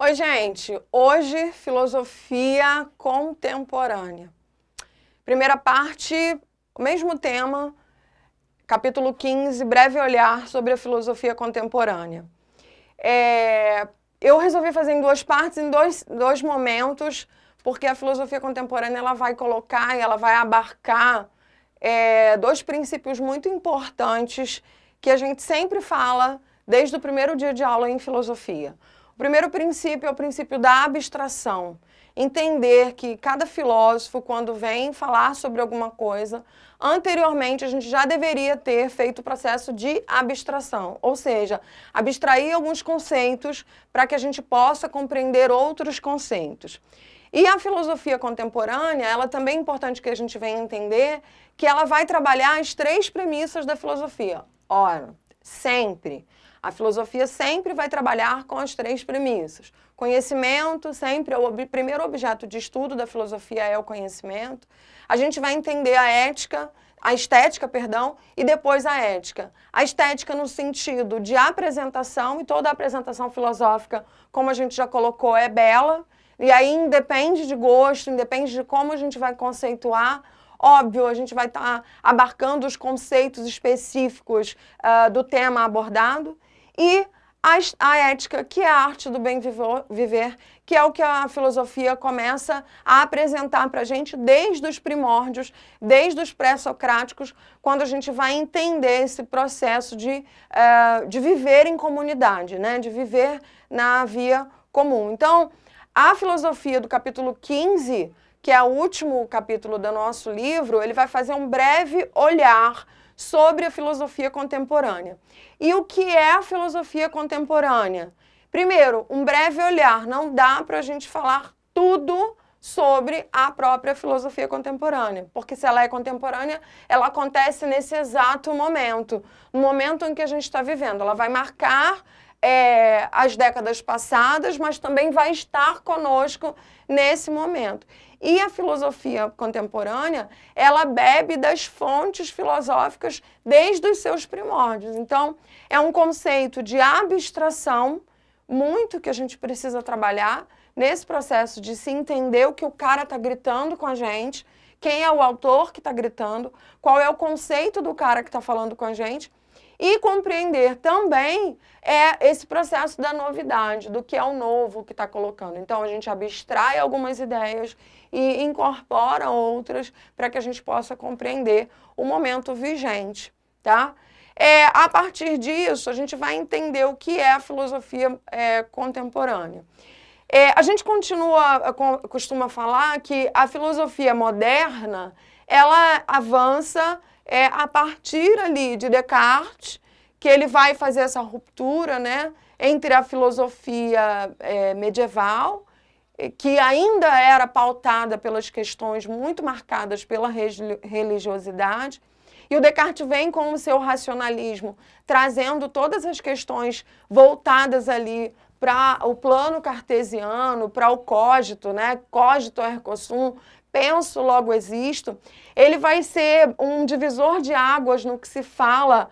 Oi, gente. Hoje, filosofia contemporânea. Primeira parte, o mesmo tema, capítulo 15, breve olhar sobre a filosofia contemporânea. Eu resolvi fazer em duas partes, em dois momentos, porque a filosofia contemporânea ela vai colocar e ela vai abarcar dois princípios muito importantes que a gente sempre fala desde o primeiro dia de aula em filosofia. O primeiro princípio é o princípio da abstração. Entender que cada filósofo, quando vem falar sobre alguma coisa, anteriormente a gente já deveria ter feito o processo de abstração, ou seja, abstrair alguns conceitos para que a gente possa compreender outros conceitos. E a filosofia contemporânea, ela também é importante que a gente venha entender que ela vai trabalhar as três premissas da filosofia. Ora, sempre. A filosofia sempre vai trabalhar com as três premissas. Conhecimento, sempre, o primeiro objeto de estudo da filosofia é o conhecimento. A gente vai entender a estética, e depois a ética. A estética no sentido de apresentação, e toda a apresentação filosófica, como a gente já colocou, é bela. E aí independe de gosto, independe de como a gente vai conceituar. Óbvio, a gente vai estar abarcando os conceitos específicos do tema abordado. E a ética, que é a arte do bem viver, que é o que a filosofia começa a apresentar para a gente desde os primórdios, desde os pré-socráticos, quando a gente vai entender esse processo de viver em comunidade, né? De viver na via comum. Então, a filosofia do capítulo 15, que é o último capítulo do nosso livro, ele vai fazer um breve olhar sobre a filosofia contemporânea. E o que é a filosofia contemporânea? Primeiro, um breve olhar. Não dá para a gente falar tudo sobre a própria filosofia contemporânea, porque se ela é contemporânea, ela acontece nesse exato momento, no momento em que a gente está vivendo. Ela vai marcar as décadas passadas, mas também vai estar conosco nesse momento. E a filosofia contemporânea, ela bebe das fontes filosóficas desde os seus primórdios. Então, é um conceito de abstração muito que a gente precisa trabalhar nesse processo de se entender o que o cara está gritando com a gente, quem é o autor que está gritando, qual é o conceito do cara que está falando com a gente, e compreender também esse processo da novidade, do que é o novo que está colocando. Então, a gente abstrai algumas ideias e incorpora outras para que a gente possa compreender o momento vigente, tá? A partir disso, a gente vai entender o que é a filosofia contemporânea. A gente costuma falar que a filosofia moderna, ela avança a partir ali de Descartes, que ele vai fazer essa ruptura, né, entre a filosofia medieval, que ainda era pautada pelas questões muito marcadas pela religiosidade, e o Descartes vem com o seu racionalismo, trazendo todas as questões voltadas ali para o plano cartesiano, para o cogito, né, cogito ergo sum, penso, logo existo. Ele vai ser um divisor de águas no que se fala,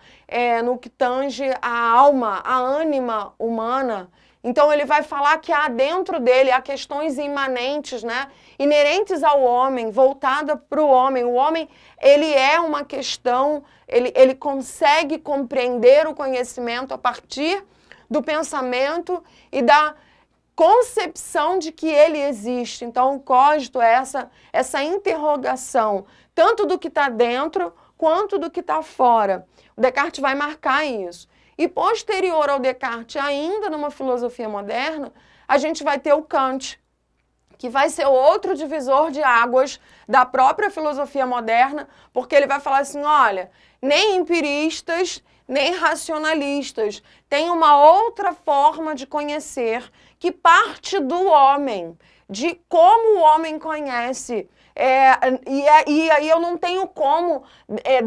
no que tange a alma, a ânima humana. Então, ele vai falar que há dentro dele há questões imanentes, né, inerentes ao homem, voltada para o homem. O homem, ele é uma questão, ele consegue compreender o conhecimento a partir do pensamento e da concepção de que ele existe. Então, o cogito é essa interrogação, tanto do que está dentro quanto do que está fora. O Descartes vai marcar isso. E posterior ao Descartes, ainda numa filosofia moderna, a gente vai ter o Kant, que vai ser outro divisor de águas da própria filosofia moderna, porque ele vai falar assim, olha, nem empiristas, nem racionalistas, tem uma outra forma de conhecer que parte do homem, de como o homem conhece. E aí eu não tenho como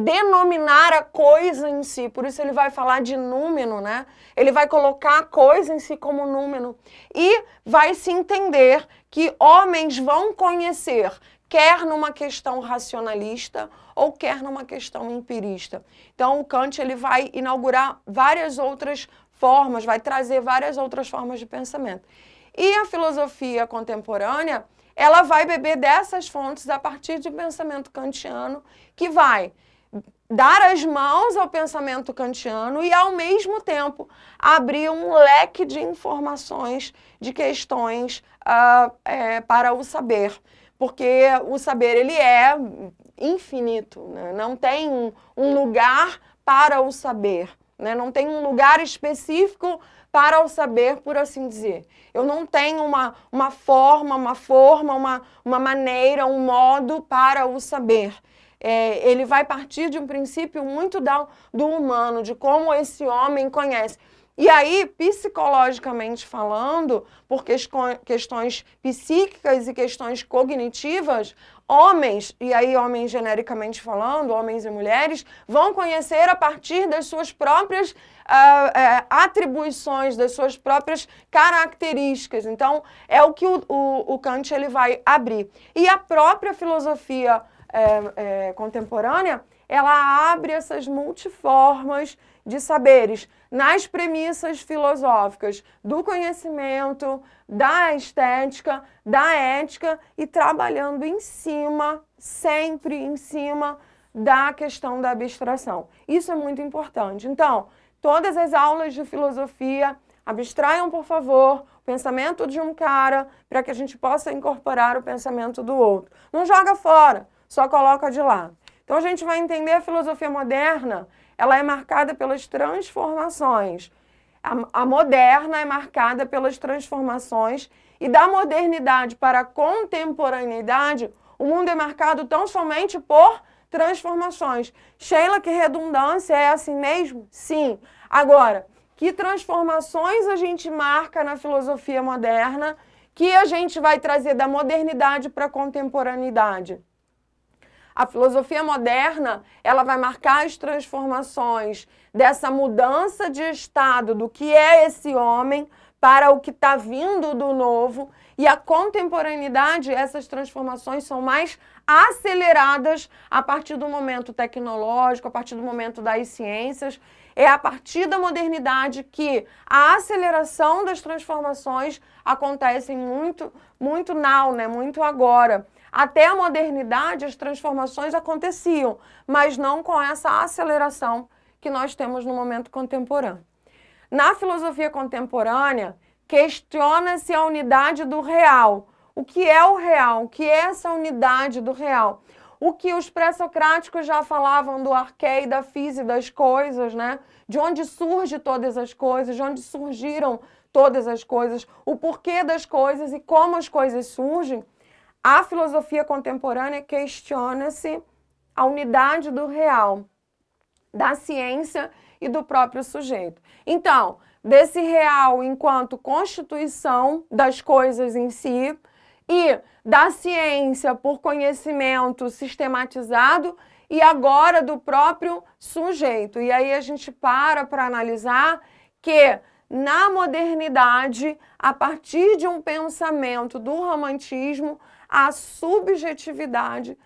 denominar a coisa em si, por isso ele vai falar de númeno, né? Ele vai colocar a coisa em si como númeno e vai se entender que homens vão conhecer, quer numa questão racionalista ou quer numa questão empirista. Então, o Kant ele vai inaugurar várias outras formas, vai trazer várias outras formas de pensamento. E a filosofia contemporânea, ela vai beber dessas fontes a partir de pensamento kantiano, que vai dar as mãos ao pensamento kantiano e, ao mesmo tempo, abrir um leque de informações, de questões para o saber. Porque o saber, ele é infinito, né? Não tem um lugar para o saber, né? Não tem um lugar específico para o saber, por assim dizer. Eu não tenho uma forma, uma maneira, um modo para o saber. Ele vai partir de um princípio muito do humano, de como esse homem conhece. E aí, psicologicamente falando, por questões psíquicas e questões cognitivas, homens, e aí homens genericamente falando, homens e mulheres, vão conhecer a partir das suas próprias atribuições, das suas próprias características. Então, é o que o Kant ele vai abrir. E a própria filosofia contemporânea, ela abre essas multiformas de saberes nas premissas filosóficas do conhecimento, da estética, da ética e trabalhando em cima, sempre em cima da questão da abstração. Isso é muito importante. Então, todas as aulas de filosofia, abstraiam, por favor, o pensamento de um cara para que a gente possa incorporar o pensamento do outro. Não joga fora, só coloca de lado. Então, a gente vai entender a filosofia moderna, ela é marcada pelas transformações. A moderna é marcada pelas transformações e da modernidade para a contemporaneidade, o mundo é marcado tão somente por transformações. Sheila, que redundância, é assim mesmo? Sim. Agora, que transformações a gente marca na filosofia moderna que a gente vai trazer da modernidade para a contemporaneidade? A filosofia moderna, ela vai marcar as transformações dessa mudança de estado do que é esse homem para o que está vindo do novo. E a contemporaneidade, essas transformações são mais aceleradas a partir do momento tecnológico, a partir do momento das ciências. É a partir da modernidade que a aceleração das transformações acontece muito now, né? Muito agora. Até a modernidade, as transformações aconteciam, mas não com essa aceleração que nós temos no momento contemporâneo. Na filosofia contemporânea, questiona-se a unidade do real. O que é o real? O que é essa unidade do real? O que os pré-socráticos já falavam do arqué e da física das coisas, né? De onde surgem todas as coisas, de onde surgiram todas as coisas, o porquê das coisas e como as coisas surgem. A filosofia contemporânea questiona-se a unidade do real, da ciência e do próprio sujeito. Então, desse real enquanto constituição das coisas em si e da ciência por conhecimento sistematizado e agora do próprio sujeito. E aí a gente para analisar que na modernidade, a partir de um pensamento do romantismo, a subjetividade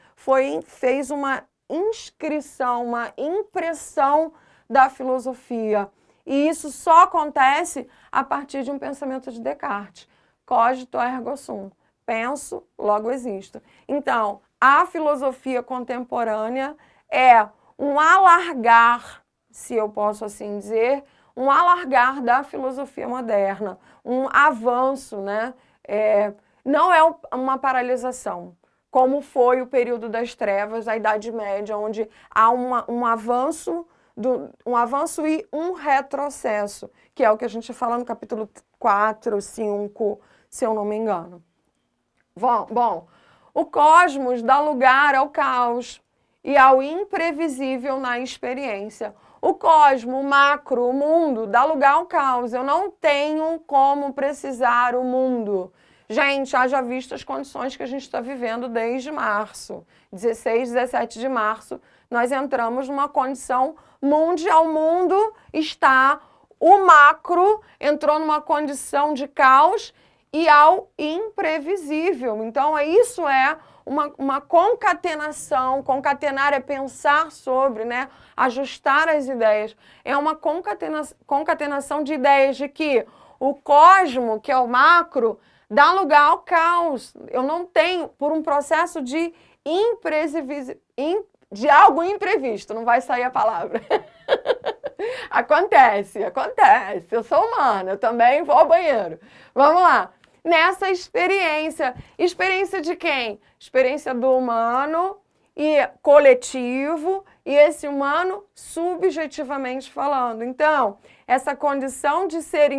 fez uma inscrição, uma impressão da filosofia. E isso só acontece a partir de um pensamento de Descartes. Cogito ergo sum. Penso, logo existo. Então, a filosofia contemporânea é um alargar, se eu posso assim dizer, um alargar da filosofia moderna, um avanço, né? Não é uma paralisação, como foi o período das trevas, a Idade Média, onde há um avanço e um retrocesso, que é o que a gente fala no capítulo 4, 5, se eu não me engano. Bom, o cosmos dá lugar ao caos e ao imprevisível na experiência. O cosmo, o macro, o mundo, dá lugar ao caos. Eu não tenho como precisar o mundo. Gente, haja visto as condições que a gente está vivendo desde março. 16, 17 de março, nós entramos numa condição mundial. O mundo está, o macro entrou numa condição de caos e ao imprevisível. Então, isso é uma concatenação. Concatenar é pensar sobre, né? Ajustar as ideias. É uma concatenação de ideias de que O cosmo, que é o macro, dá lugar ao caos. Eu não tenho, por um processo de de algo imprevisto, não vai sair a palavra. Acontece. Eu sou humana, eu também vou ao banheiro. Vamos lá. Nessa experiência. Experiência de quem? Experiência do humano e coletivo, e esse humano subjetivamente falando. Então, essa condição de ser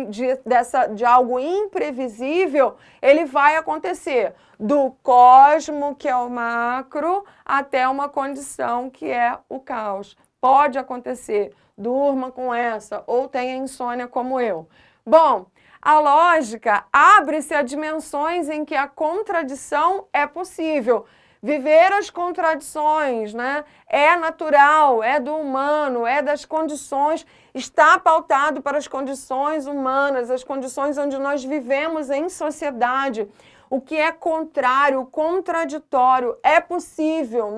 de algo imprevisível, ele vai acontecer do cosmo, que é o macro, até uma condição que é o caos. Pode acontecer. Durma com essa, ou tenha insônia como eu. Bom, a lógica abre-se a dimensões em que a contradição é possível. Viver as contradições, né? É natural, é do humano, é das condições, está pautado para as condições humanas, as condições onde nós vivemos em sociedade. O que é contrário, contraditório, é possível,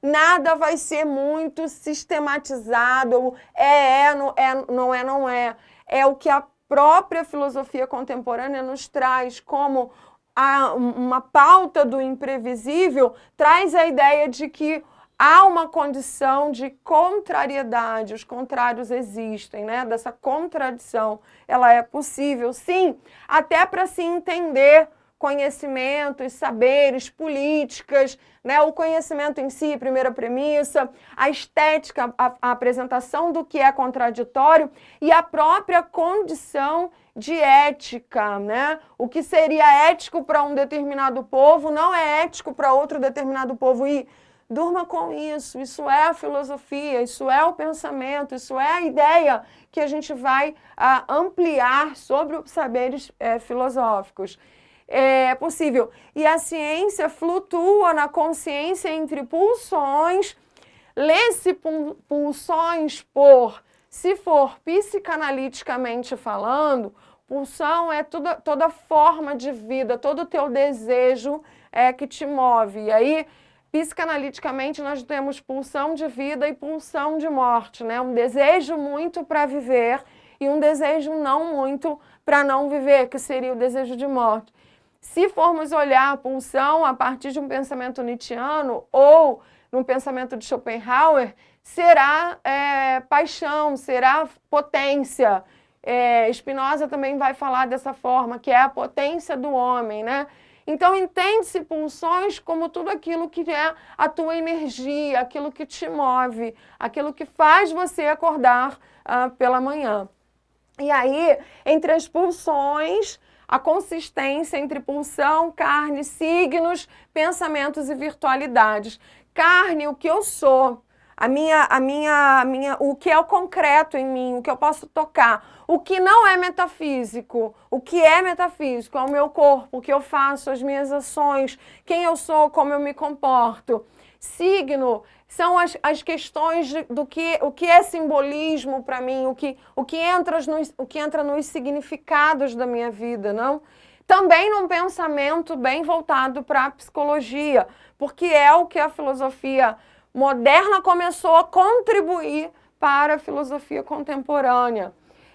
nada vai ser muito sistematizado, não é. É o que a própria filosofia contemporânea nos traz como uma pauta do imprevisível, traz a ideia de que há uma condição de contrariedade, os contrários existem, né? Dessa contradição, ela é possível, sim, até para se entender conhecimentos, saberes, políticas, né? O conhecimento em si, primeira premissa, a estética, a apresentação do que é contraditório e a própria condição de ética, né? O que seria ético para um determinado povo não é ético para outro determinado povo. E durma com isso é a filosofia, isso é o pensamento, isso é a ideia que a gente vai ampliar sobre os saberes filosóficos. É possível. E a ciência flutua na consciência entre pulsões. Lê-se pulsões se for psicanaliticamente falando, pulsão é toda forma de vida, todo o teu desejo que te move. E aí, psicanaliticamente, nós temos pulsão de vida e pulsão de morte, né? Um desejo muito para viver e um desejo não muito para não viver, que seria o desejo de morte. Se formos olhar a pulsão a partir de um pensamento nietzschiano ou num pensamento de Schopenhauer, será paixão, será potência. Spinoza também vai falar dessa forma, que é a potência do homem, né? Então, entende-se pulsões como tudo aquilo que é a tua energia, aquilo que te move, aquilo que faz você acordar pela manhã. E aí, entre as pulsões, a consistência entre pulsão, carne, signos, pensamentos e virtualidades. Carne, o que eu sou, o que é o concreto em mim, o que eu posso tocar. O que não é metafísico, o que é metafísico é o meu corpo, o que eu faço, as minhas ações, quem eu sou, como eu me comporto. Signo são as questões do que é simbolismo para mim, o que entra nos significados da minha vida, não? Também num pensamento bem voltado para a psicologia, porque é o que a filosofia moderna começou a contribuir para a filosofia contemporânea.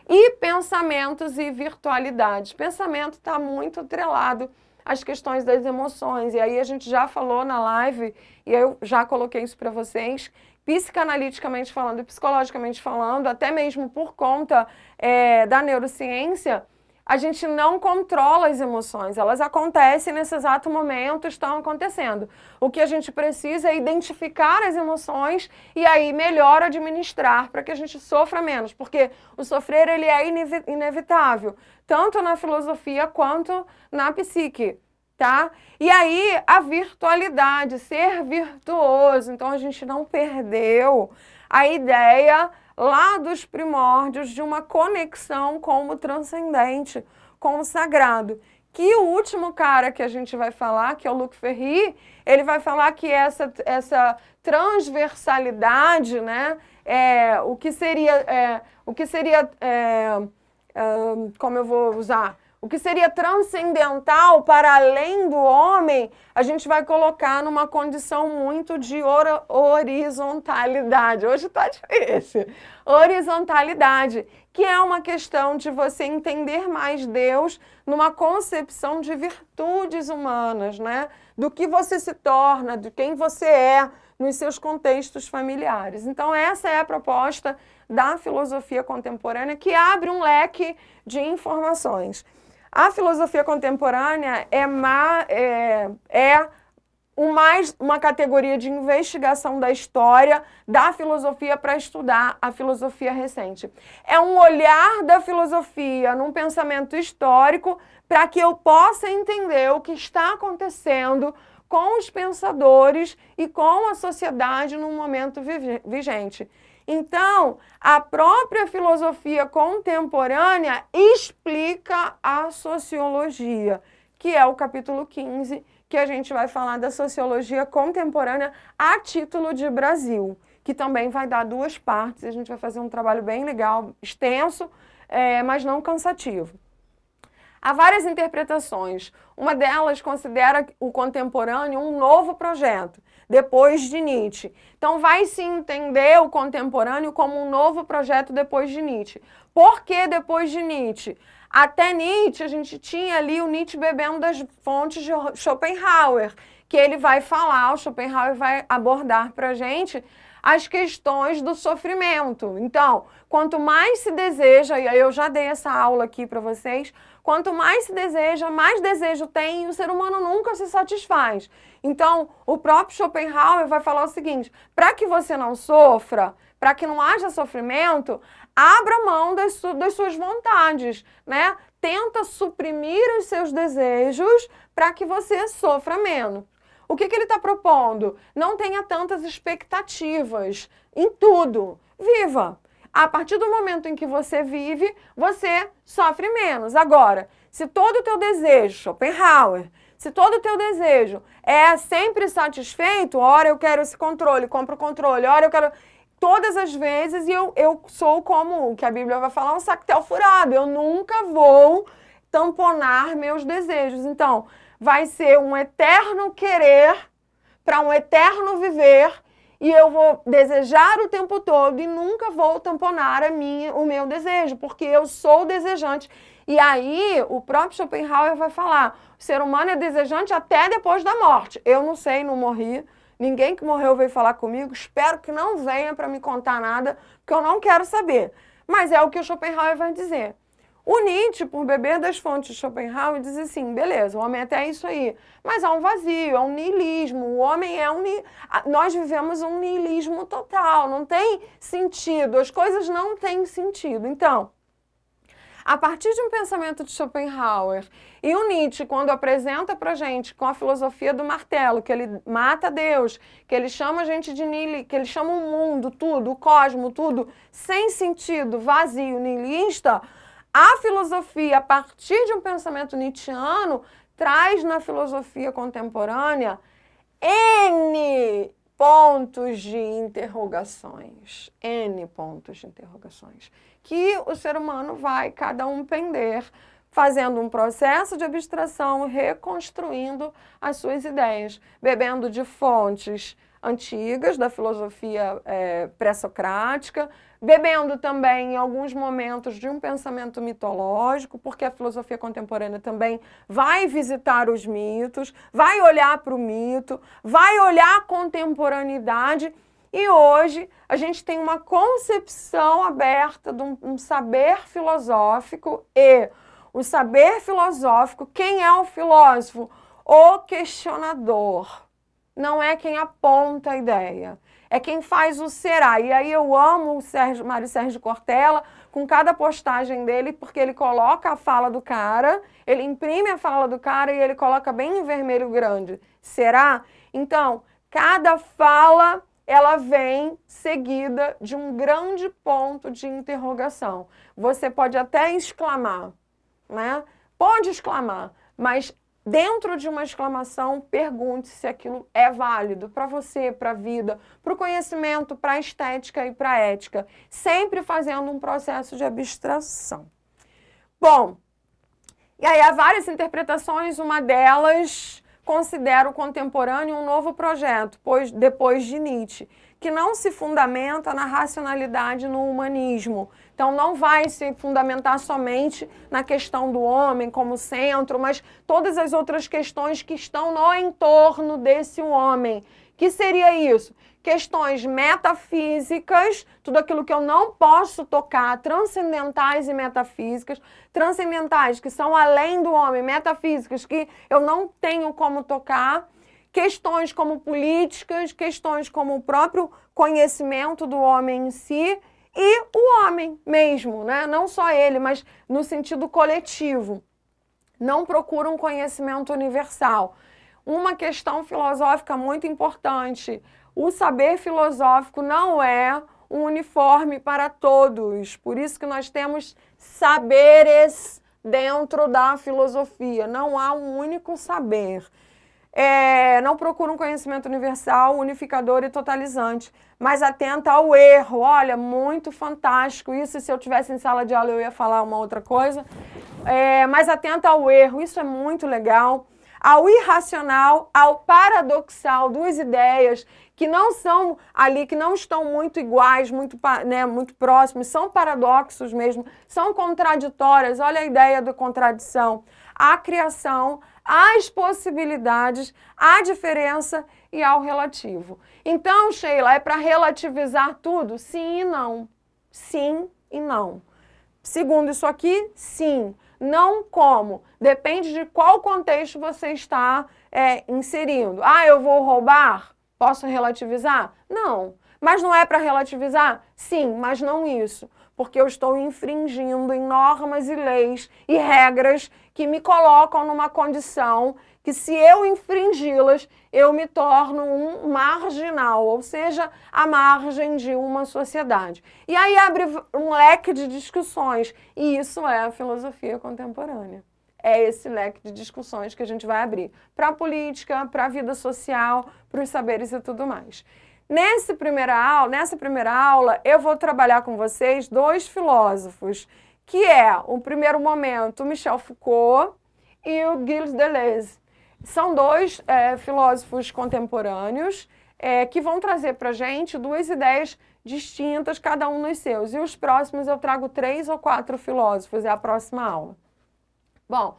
E pensamentos e virtualidades. Pensamento está muito atrelado às questões das emoções. E aí a gente já falou na live, e eu já coloquei isso para vocês, psicanaliticamente falando e psicologicamente falando, até mesmo por conta da neurociência, a gente não controla as emoções, elas acontecem nesse exato momento, estão acontecendo. O que a gente precisa é identificar as emoções e aí melhor administrar para que a gente sofra menos, porque o sofrer ele é inevitável, tanto na filosofia quanto na psique, tá? E aí a virtualidade, ser virtuoso, então a gente não perdeu a ideia lá dos primórdios de uma conexão com o transcendente, com o sagrado. Que o último cara que a gente vai falar, que é o Luc Ferry, ele vai falar que essa transversalidade, né, como eu vou usar? o que seria transcendental para além do homem, a gente vai colocar numa condição muito de horizontalidade. Hoje está difícil. Horizontalidade, que é uma questão de você entender mais Deus numa concepção de virtudes humanas, né? Do que você se torna, de quem você é nos seus contextos familiares. Então, essa é a proposta da filosofia contemporânea, que abre um leque de informações. A filosofia contemporânea é uma categoria de investigação da história da filosofia para estudar a filosofia recente. É um olhar da filosofia num pensamento histórico para que eu possa entender o que está acontecendo com os pensadores e com a sociedade no momento vigente. Então, a própria filosofia contemporânea explica a sociologia, que é o capítulo 15, que a gente vai falar da sociologia contemporânea a título de Brasil, que também vai dar 2 partes. A gente vai fazer um trabalho bem legal, extenso, mas não cansativo. Há várias interpretações. Uma delas considera o contemporâneo um novo projeto, depois de Nietzsche. Então, vai se entender o contemporâneo como um novo projeto depois de Nietzsche. Por que depois de Nietzsche? Até Nietzsche, a gente tinha ali o Nietzsche bebendo das fontes de Schopenhauer, que ele vai falar, o Schopenhauer vai abordar para a gente as questões do sofrimento. Então, quanto mais se deseja, e aí eu já dei essa aula aqui para vocês, quanto mais se deseja, mais desejo tem, e o ser humano nunca se satisfaz. Então, o próprio Schopenhauer vai falar o seguinte: para que você não sofra, para que não haja sofrimento, abra mão das suas vontades, né? Tenta suprimir os seus desejos para que você sofra menos. O que ele está propondo? Não tenha tantas expectativas em tudo. Viva! A partir do momento em que você vive, você sofre menos. Agora, se todo o teu desejo, Schopenhauer, se todo o teu desejo é sempre satisfeito, ora eu quero esse controle, compro o controle, ora eu quero... Todas as vezes eu sou como, que a Bíblia vai falar, um sactel furado. Eu nunca vou tamponar meus desejos. Então, vai ser um eterno querer para um eterno viver, e eu vou desejar o tempo todo e nunca vou tamponar o meu desejo, porque eu sou desejante. E aí, o próprio Schopenhauer vai falar, o ser humano é desejante até depois da morte. Eu não sei, não morri, ninguém que morreu veio falar comigo, espero que não venha para me contar nada, porque eu não quero saber. Mas é o que o Schopenhauer vai dizer. O Nietzsche, por beber das fontes de Schopenhauer, diz assim, beleza, o homem até é isso aí, mas há um vazio, é um niilismo, o homem é nós vivemos um niilismo total, não tem sentido, as coisas não têm sentido. Então, a partir de um pensamento de Schopenhauer, e o Nietzsche, quando apresenta pra gente com a filosofia do martelo, que ele mata Deus, que ele chama a gente de niilista, que ele chama o mundo, tudo, o cosmos, tudo, sem sentido, vazio, niilista, a filosofia, a partir de um pensamento nietzschiano, traz na filosofia contemporânea N pontos de interrogações. N pontos de interrogações. Que o ser humano vai, cada um pender, fazendo um processo de abstração, reconstruindo as suas ideias, bebendo de fontes antigas da filosofia pré-socrática, bebendo também, em alguns momentos, de um pensamento mitológico, porque a filosofia contemporânea também vai visitar os mitos, vai olhar para o mito, vai olhar a contemporaneidade, e hoje a gente tem uma concepção aberta de um saber filosófico, e o saber filosófico, quem é o filósofo? O questionador. Não é quem aponta a ideia, é quem faz o será. E aí eu amo o Mário Sérgio Cortella com cada postagem dele, porque ele coloca a fala do cara, ele imprime a fala do cara e ele coloca bem em vermelho grande. Será? Então, cada fala, ela vem seguida de um grande ponto de interrogação. Você pode até exclamar, né? Pode exclamar, mas dentro de uma exclamação, pergunte se aquilo é válido para você, para a vida, para o conhecimento, para a estética e para a ética, sempre fazendo um processo de abstração. Bom, E aí há várias interpretações, uma delas considera o contemporâneo um novo projeto, pois depois de Nietzsche, que não se fundamenta na racionalidade no humanismo. Então não vai se fundamentar somente na questão do homem como centro, mas todas as outras questões que estão no entorno desse homem. Que seria isso? Questões metafísicas, tudo aquilo que eu não posso tocar, transcendentais e metafísicas, transcendentais que são além do homem, metafísicas que eu não tenho como tocar, questões como políticas, questões como o próprio conhecimento do homem em si e o homem mesmo, né? Não só ele, mas no sentido coletivo. Não procura um conhecimento universal. Uma questão filosófica muito importante: o saber filosófico não é um uniforme para todos. Por isso que nós temos saberes dentro da filosofia. Não há um único saber. Não procura um conhecimento universal, unificador e totalizante, mas atenta ao erro. Olha, muito fantástico isso. Se eu tivesse em sala de aula eu ia falar uma outra coisa. Mas atenta ao erro, isso é muito legal. Ao irracional, ao paradoxal das ideias que não são ali, que não estão muito iguais, muito próximos, são paradoxos mesmo, são contraditórias. Olha a ideia da contradição. A criação, as possibilidades, a diferença e ao relativo. Então, Sheila, é para relativizar tudo? Sim e não. Sim e não. Segundo isso aqui, sim. Não como. Depende de qual contexto você está inserindo. Ah, eu vou roubar? Posso relativizar? Não. Mas não é para relativizar? Sim, mas não isso. Porque eu estou infringindo em normas e leis e regras que me colocam numa condição que, se eu infringi-las, eu me torno um marginal, ou seja, à margem de uma sociedade. E aí abre um leque de discussões, e isso é a filosofia contemporânea. É esse leque de discussões que a gente vai abrir para a política, para a vida social, para os saberes e tudo mais. Nessa primeira aula, eu vou trabalhar com vocês dois filósofos, que é, o primeiro momento, Michel Foucault e o Gilles Deleuze. São dois filósofos contemporâneos que vão trazer para a gente duas ideias distintas, cada um nos seus. E os próximos eu trago 3 ou 4 filósofos, é a próxima aula. Bom,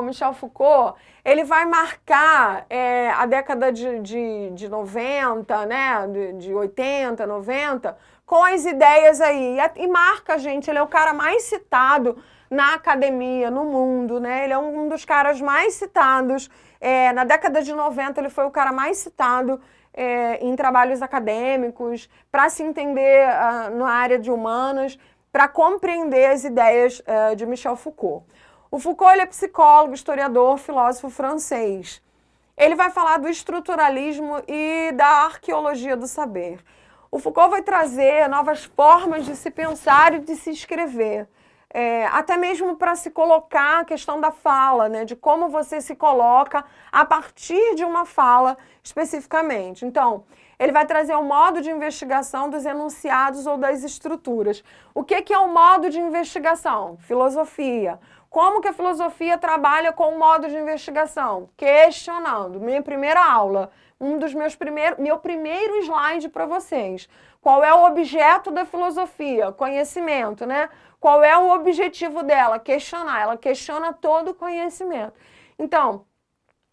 Michel Foucault, ele vai marcar a década de 90, né, de 80, 90, com as ideias aí. E marca, gente, ele é o cara mais citado na academia, no mundo, né? Ele é um dos caras mais citados. Na década de 90, ele foi o cara mais citado em trabalhos acadêmicos, para se entender na área de humanas, para compreender as ideias de Michel Foucault. O Foucault, ele é psicólogo, historiador, filósofo francês. Ele vai falar do estruturalismo e da arqueologia do saber. O Foucault vai trazer novas formas de se pensar e de se escrever. Até mesmo para se colocar a questão da fala, né, de como você se coloca a partir de uma fala especificamente. Então, ele vai trazer o modo de investigação dos enunciados ou das estruturas. O que é o modo de investigação? Filosofia. Como que a filosofia trabalha com o modo de investigação? Questionando. Minha primeira aula, meu primeiro slide para vocês. Qual é o objeto da filosofia? Conhecimento, né? Qual é o objetivo dela? Questionar. Ela questiona todo o conhecimento. Então,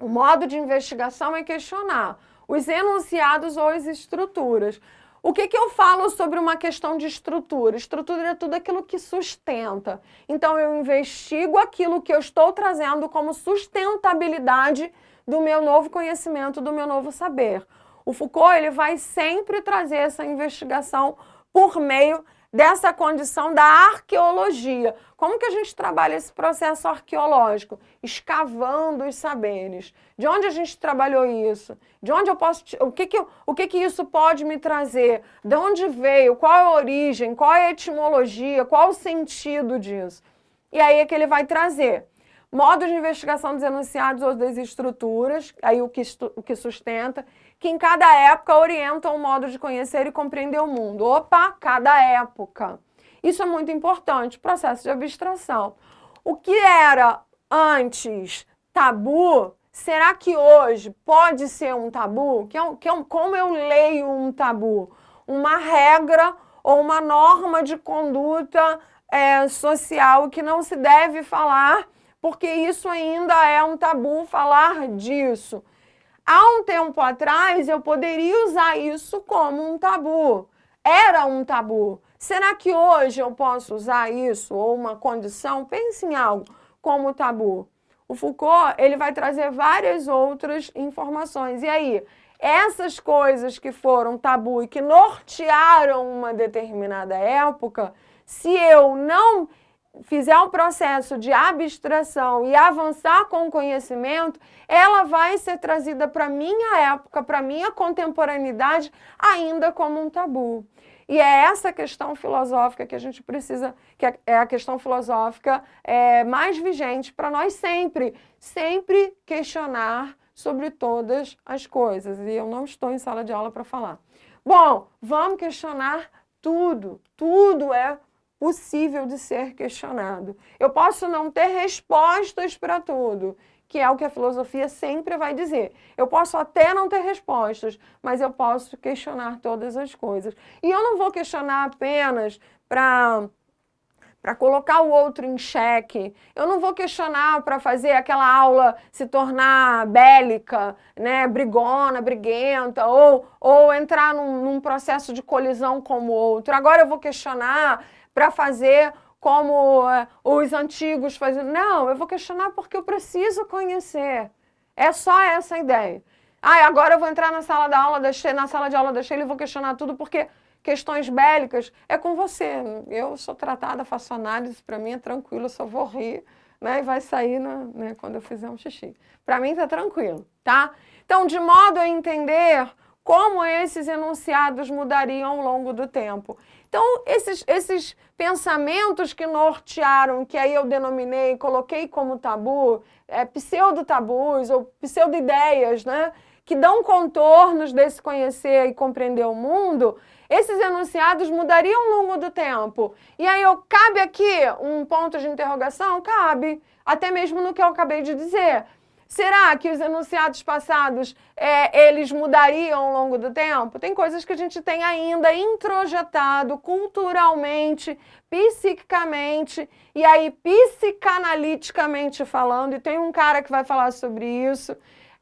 o modo de investigação é questionar os enunciados ou as estruturas. O que eu falo sobre uma questão de estrutura? Estrutura é tudo aquilo que sustenta. Então, eu investigo aquilo que eu estou trazendo como sustentabilidade do meu novo conhecimento, do meu novo saber. O Foucault, ele vai sempre trazer essa investigação por meio dessa condição da arqueologia. Como que a gente trabalha esse processo arqueológico? Escavando os saberes. De onde a gente trabalhou isso? De onde eu posso... O que isso pode me trazer? De onde veio? Qual é a origem? Qual é a etimologia? Qual o sentido disso? E aí é que ele vai trazer modos de investigação dos enunciados ou das estruturas, aí o que sustenta, que em cada época orientam o modo de conhecer e compreender o mundo. Opa, cada época. Isso é muito importante, processo de abstração. O que era antes tabu, será que hoje pode ser um tabu? Como eu leio um tabu? Uma regra ou uma norma de conduta social que não se deve falar, porque isso ainda é um tabu falar disso. Há um tempo atrás, eu poderia usar isso como um tabu. Era um tabu. Será que hoje eu posso usar isso, ou uma condição, pense em algo, como tabu? O Foucault, ele vai trazer várias outras informações. E aí, essas coisas que foram tabu e que nortearam uma determinada época, se eu não fizer um processo de abstração e avançar com o conhecimento, ela vai ser trazida para a minha época, para a minha contemporaneidade, ainda como um tabu. E é essa questão filosófica que a gente precisa, que é a questão filosófica mais vigente para nós sempre questionar sobre todas as coisas. E eu não estou em sala de aula para falar. Bom, vamos questionar tudo. Tudo é possível de ser questionado. Eu posso não ter respostas para tudo, que é o que a filosofia sempre vai dizer. Eu posso até não ter respostas, mas eu posso questionar todas as coisas. E eu não vou questionar apenas para colocar o outro em xeque. Eu não vou questionar para fazer aquela aula se tornar bélica, né, brigona, briguenta, ou entrar num processo de colisão com o outro. Agora eu vou questionar para fazer como os antigos faziam. Não, eu vou questionar porque eu preciso conhecer. É só essa a ideia. Agora eu vou entrar na sala de aula da Sheila e vou questionar tudo porque questões bélicas é com você. Eu sou tratada, faço análise, para mim é tranquilo, eu só vou rir, né, e vai sair quando eu fizer um xixi. Para mim tá tranquilo, tá? Então, de modo a entender como esses enunciados mudariam ao longo do tempo. Então, esses pensamentos que nortearam, que aí eu denominei, coloquei como tabu, pseudo-tabus ou pseudo-ideias, né, que dão contornos desse conhecer e compreender o mundo, esses enunciados mudariam ao longo do tempo. E aí, cabe aqui um ponto de interrogação? Cabe, até mesmo no que eu acabei de dizer. Será que os enunciados passados, eles mudariam ao longo do tempo? Tem coisas que a gente tem ainda introjetado culturalmente, psiquicamente, e aí psicanaliticamente falando, e tem um cara que vai falar sobre isso,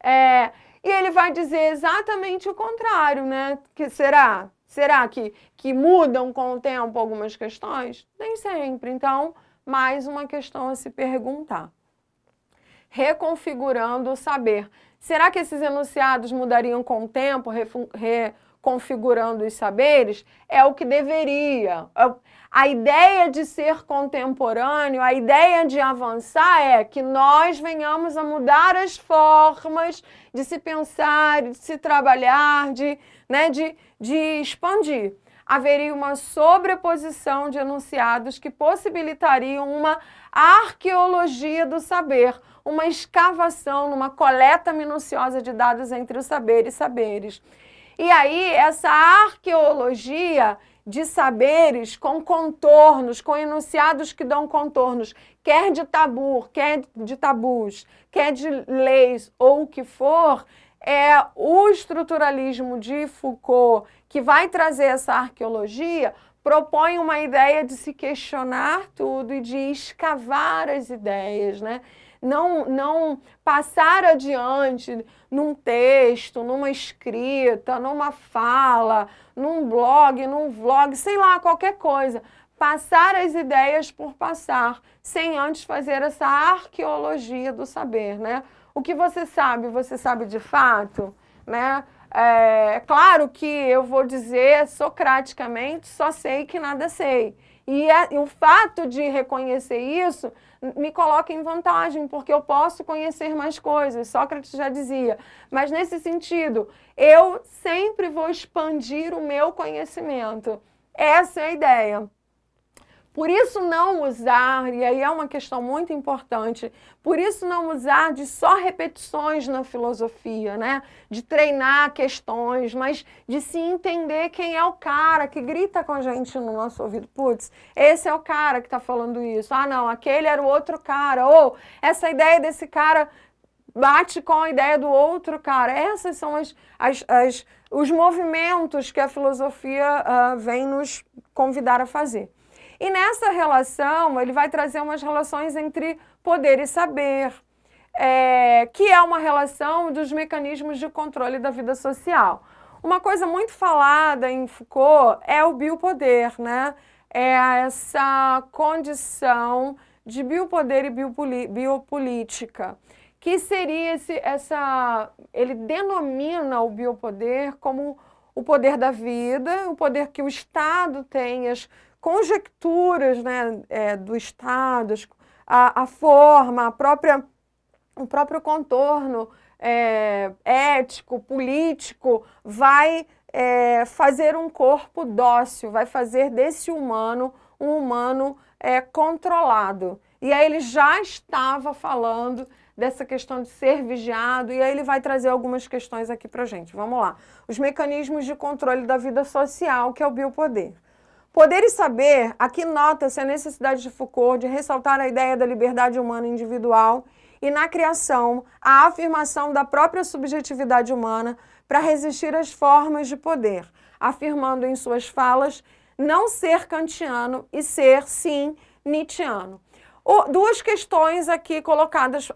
e ele vai dizer exatamente o contrário, né? Que será que mudam com o tempo algumas questões? Nem sempre. Então, mais uma questão a se perguntar. Reconfigurando o saber. Será que esses enunciados mudariam com o tempo, reconfigurando os saberes? É o que deveria. A ideia de ser contemporâneo, a ideia de avançar é que nós venhamos a mudar as formas de se pensar, de se trabalhar, de expandir. Haveria uma sobreposição de enunciados que possibilitariam uma arqueologia do saber, uma escavação, uma coleta minuciosa de dados entre os saberes e saberes. E aí, essa arqueologia de saberes com contornos, com enunciados que dão contornos, quer de tabu, quer de tabus, quer de leis ou o que for, é o estruturalismo de Foucault, que vai trazer essa arqueologia, propõe uma ideia de se questionar tudo e de escavar as ideias, né? Não passar adiante num texto, numa escrita, numa fala, num blog, num vlog, sei lá, qualquer coisa. Passar as ideias por passar, sem antes fazer essa arqueologia do saber, né? O que você sabe de fato, né? É claro que eu vou dizer socraticamente, só sei que nada sei. E o fato de reconhecer isso me coloca em vantagem, porque eu posso conhecer mais coisas, Sócrates já dizia. Mas nesse sentido, eu sempre vou expandir o meu conhecimento. Essa é a ideia. Por isso não usar, e aí é uma questão muito importante, por isso não usar de só repetições na filosofia, né? De treinar questões, mas de se entender quem é o cara que grita com a gente no nosso ouvido. Putz, esse é o cara que está falando isso. Ah, não, aquele era o outro cara. Ou essa ideia desse cara bate com a ideia do outro cara. Essas são os movimentos que a filosofia vem nos convidar a fazer. E nessa relação, ele vai trazer umas relações entre poder e saber, que é uma relação dos mecanismos de controle da vida social. Uma coisa muito falada em Foucault é o biopoder, né? É essa condição de biopoder e biopolítica, que seria ele denomina o biopoder como o poder da vida, o poder que o Estado tem, as conjecturas, né, do Estado, a forma, o próprio contorno ético, político, vai fazer um corpo dócil, vai fazer desse humano um humano controlado. E aí ele já estava falando dessa questão de ser vigiado, e aí ele vai trazer algumas questões aqui pra gente. Vamos lá. Os mecanismos de controle da vida social, que é o biopoder. Poder e saber, aqui nota-se a necessidade de Foucault de ressaltar a ideia da liberdade humana individual e, na criação, a afirmação da própria subjetividade humana para resistir às formas de poder, afirmando em suas falas não ser kantiano e ser, sim, nietzschiano. Duas questões aqui colocadas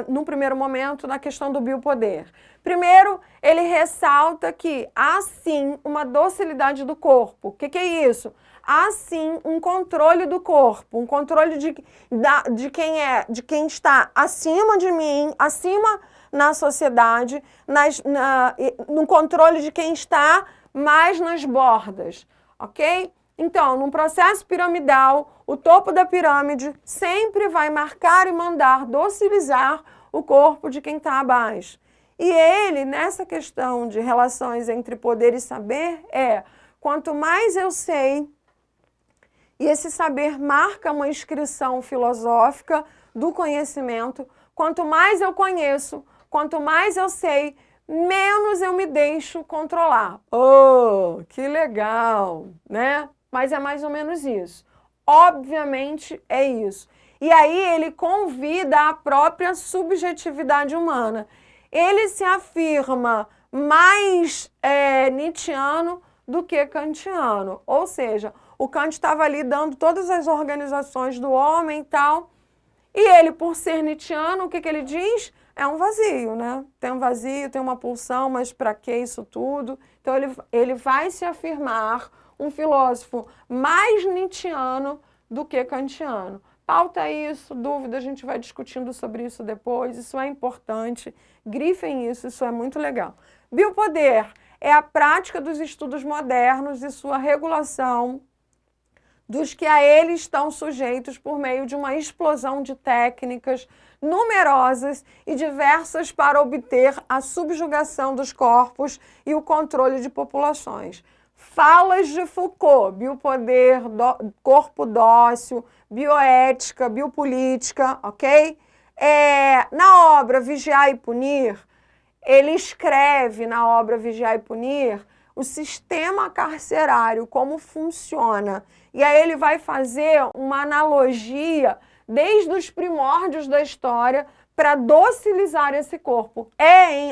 no primeiro momento na questão do biopoder. Primeiro, ele ressalta que há sim uma docilidade do corpo. O que é isso? Há sim um controle do corpo, um controle de quem está acima de mim, acima na sociedade, no controle de quem está mais nas bordas, ok? Então, num processo piramidal, o topo da pirâmide sempre vai marcar e mandar docilizar o corpo de quem está abaixo. E ele, nessa questão de relações entre poder e saber, quanto mais eu sei, e esse saber marca uma inscrição filosófica do conhecimento, quanto mais eu conheço, quanto mais eu sei, menos eu me deixo controlar. Oh, que legal, né? Mas é mais ou menos isso. Obviamente é isso. E aí ele convida a própria subjetividade humana. Ele se afirma mais nietzschiano do que kantiano. Ou seja, o Kant estava ali dando todas as organizações do homem e tal. E ele, por ser nietzschiano, o que ele diz? É um vazio, né? Tem um vazio, tem uma pulsão, mas para que isso tudo? Então ele vai se afirmar um filósofo mais nietzschiano do que kantiano. Pauta isso, dúvida, a gente vai discutindo sobre isso depois, isso é importante, grifem isso é muito legal. Biopoder é a prática dos estudos modernos e sua regulação dos que a ele estão sujeitos por meio de uma explosão de técnicas numerosas e diversas para obter a subjugação dos corpos e o controle de populações. Falas de Foucault, biopoder, corpo dócil, bioética, biopolítica, ok? Na obra Vigiar e Punir, ele escreve na obra Vigiar e Punir o sistema carcerário, como funciona. E aí ele vai fazer uma analogia desde os primórdios da história para docilizar esse corpo.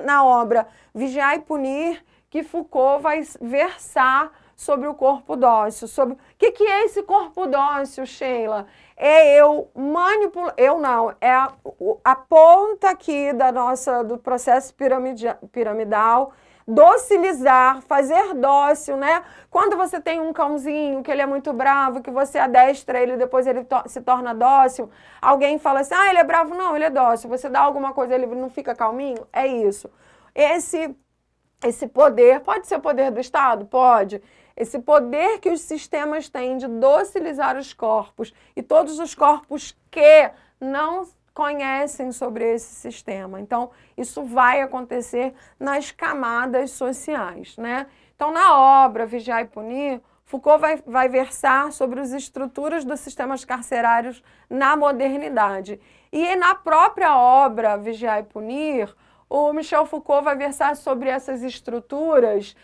Na obra Vigiar e Punir que Foucault vai versar sobre o corpo dócil. Sobre... O que é esse corpo dócil, Sheila? Eu manipular... Eu não, a ponta aqui do processo piramidal, docilizar, fazer dócil, né? Quando você tem um cãozinho que ele é muito bravo, que você adestra ele, depois ele se torna dócil, alguém fala assim, ele é bravo? Não, ele é dócil. Você dá alguma coisa, ele não fica calminho? É isso. Esse poder, pode ser o poder do Estado? Pode. Esse poder que os sistemas têm de docilizar os corpos e todos os corpos que não conhecem sobre esse sistema. Então, isso vai acontecer nas camadas sociais, né? Então, na obra Vigiar e Punir, Foucault vai versar sobre as estruturas dos sistemas carcerários na modernidade. E na própria obra Vigiar e Punir, o Michel Foucault vai versar sobre essas estruturas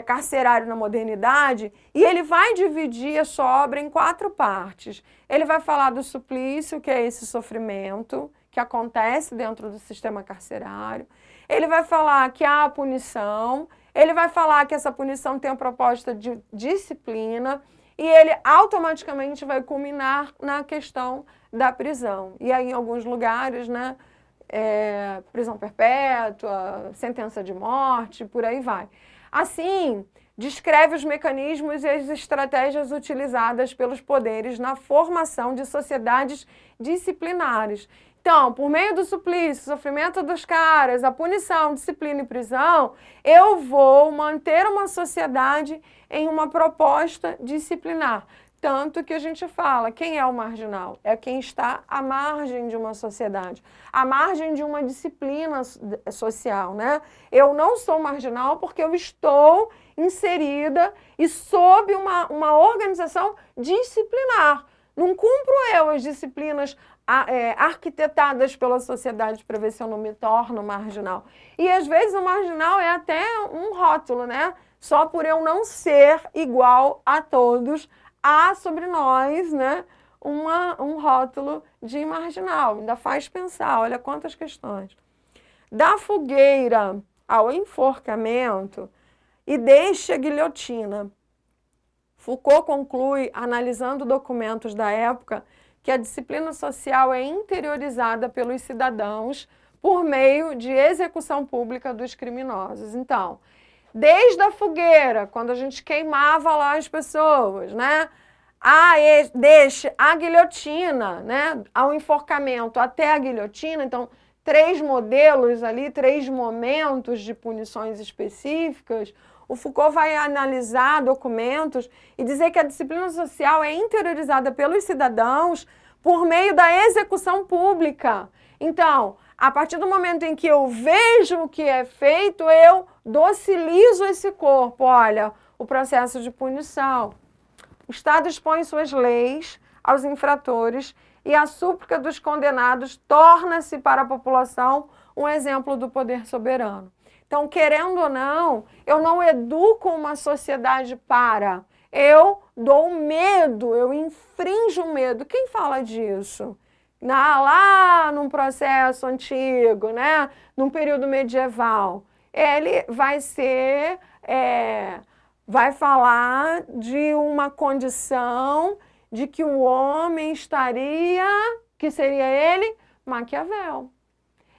carcerário na modernidade, e ele vai dividir a sua obra em 4 partes. Ele vai falar do suplício, que é esse sofrimento que acontece dentro do sistema carcerário. Ele vai falar que há a punição, ele vai falar que essa punição tem a proposta de disciplina, e ele automaticamente vai culminar na questão da prisão. E aí, em alguns lugares, né, prisão perpétua, sentença de morte, por aí vai. Assim, descreve os mecanismos e as estratégias utilizadas pelos poderes na formação de sociedades disciplinares. Então, por meio do suplício, sofrimento dos caras, a punição, disciplina e prisão, eu vou manter uma sociedade em uma proposta disciplinar. Tanto que a gente fala, quem é o marginal? É quem está à margem de uma sociedade, à margem de uma disciplina social, né? Eu não sou marginal porque eu estou inserida e sob uma organização disciplinar. Não cumpro eu as disciplinas arquitetadas pela sociedade para ver se eu não me torno marginal. E às vezes o marginal é até um rótulo, né? Só por eu não ser igual a todos, há sobre nós, né, um rótulo de marginal. Ainda faz pensar, olha quantas questões. Da fogueira ao enforcamento e desde a guilhotina. Foucault conclui, analisando documentos da época, que a disciplina social é interiorizada pelos cidadãos por meio de execução pública dos criminosos. Então, desde a fogueira, quando a gente queimava lá as pessoas, né? Desde a guilhotina, né? Ao enforcamento até a guilhotina, então 3 modelos ali, 3 momentos de punições específicas. O Foucault vai analisar documentos e dizer que a disciplina social é interiorizada pelos cidadãos por meio da execução pública. Então, a partir do momento em que eu vejo o que é feito, eu docilizo esse corpo. Olha, o processo de punição. O Estado expõe suas leis aos infratores e a súplica dos condenados torna-se para a população um exemplo do poder soberano. Então, querendo ou não, eu não educo uma sociedade para. Eu dou medo, eu infrinjo o medo. Quem fala disso? Lá num processo antigo, né? Num período medieval. Ele vai ser, vai falar de uma condição de que o homem estaria, que seria ele, Maquiavel.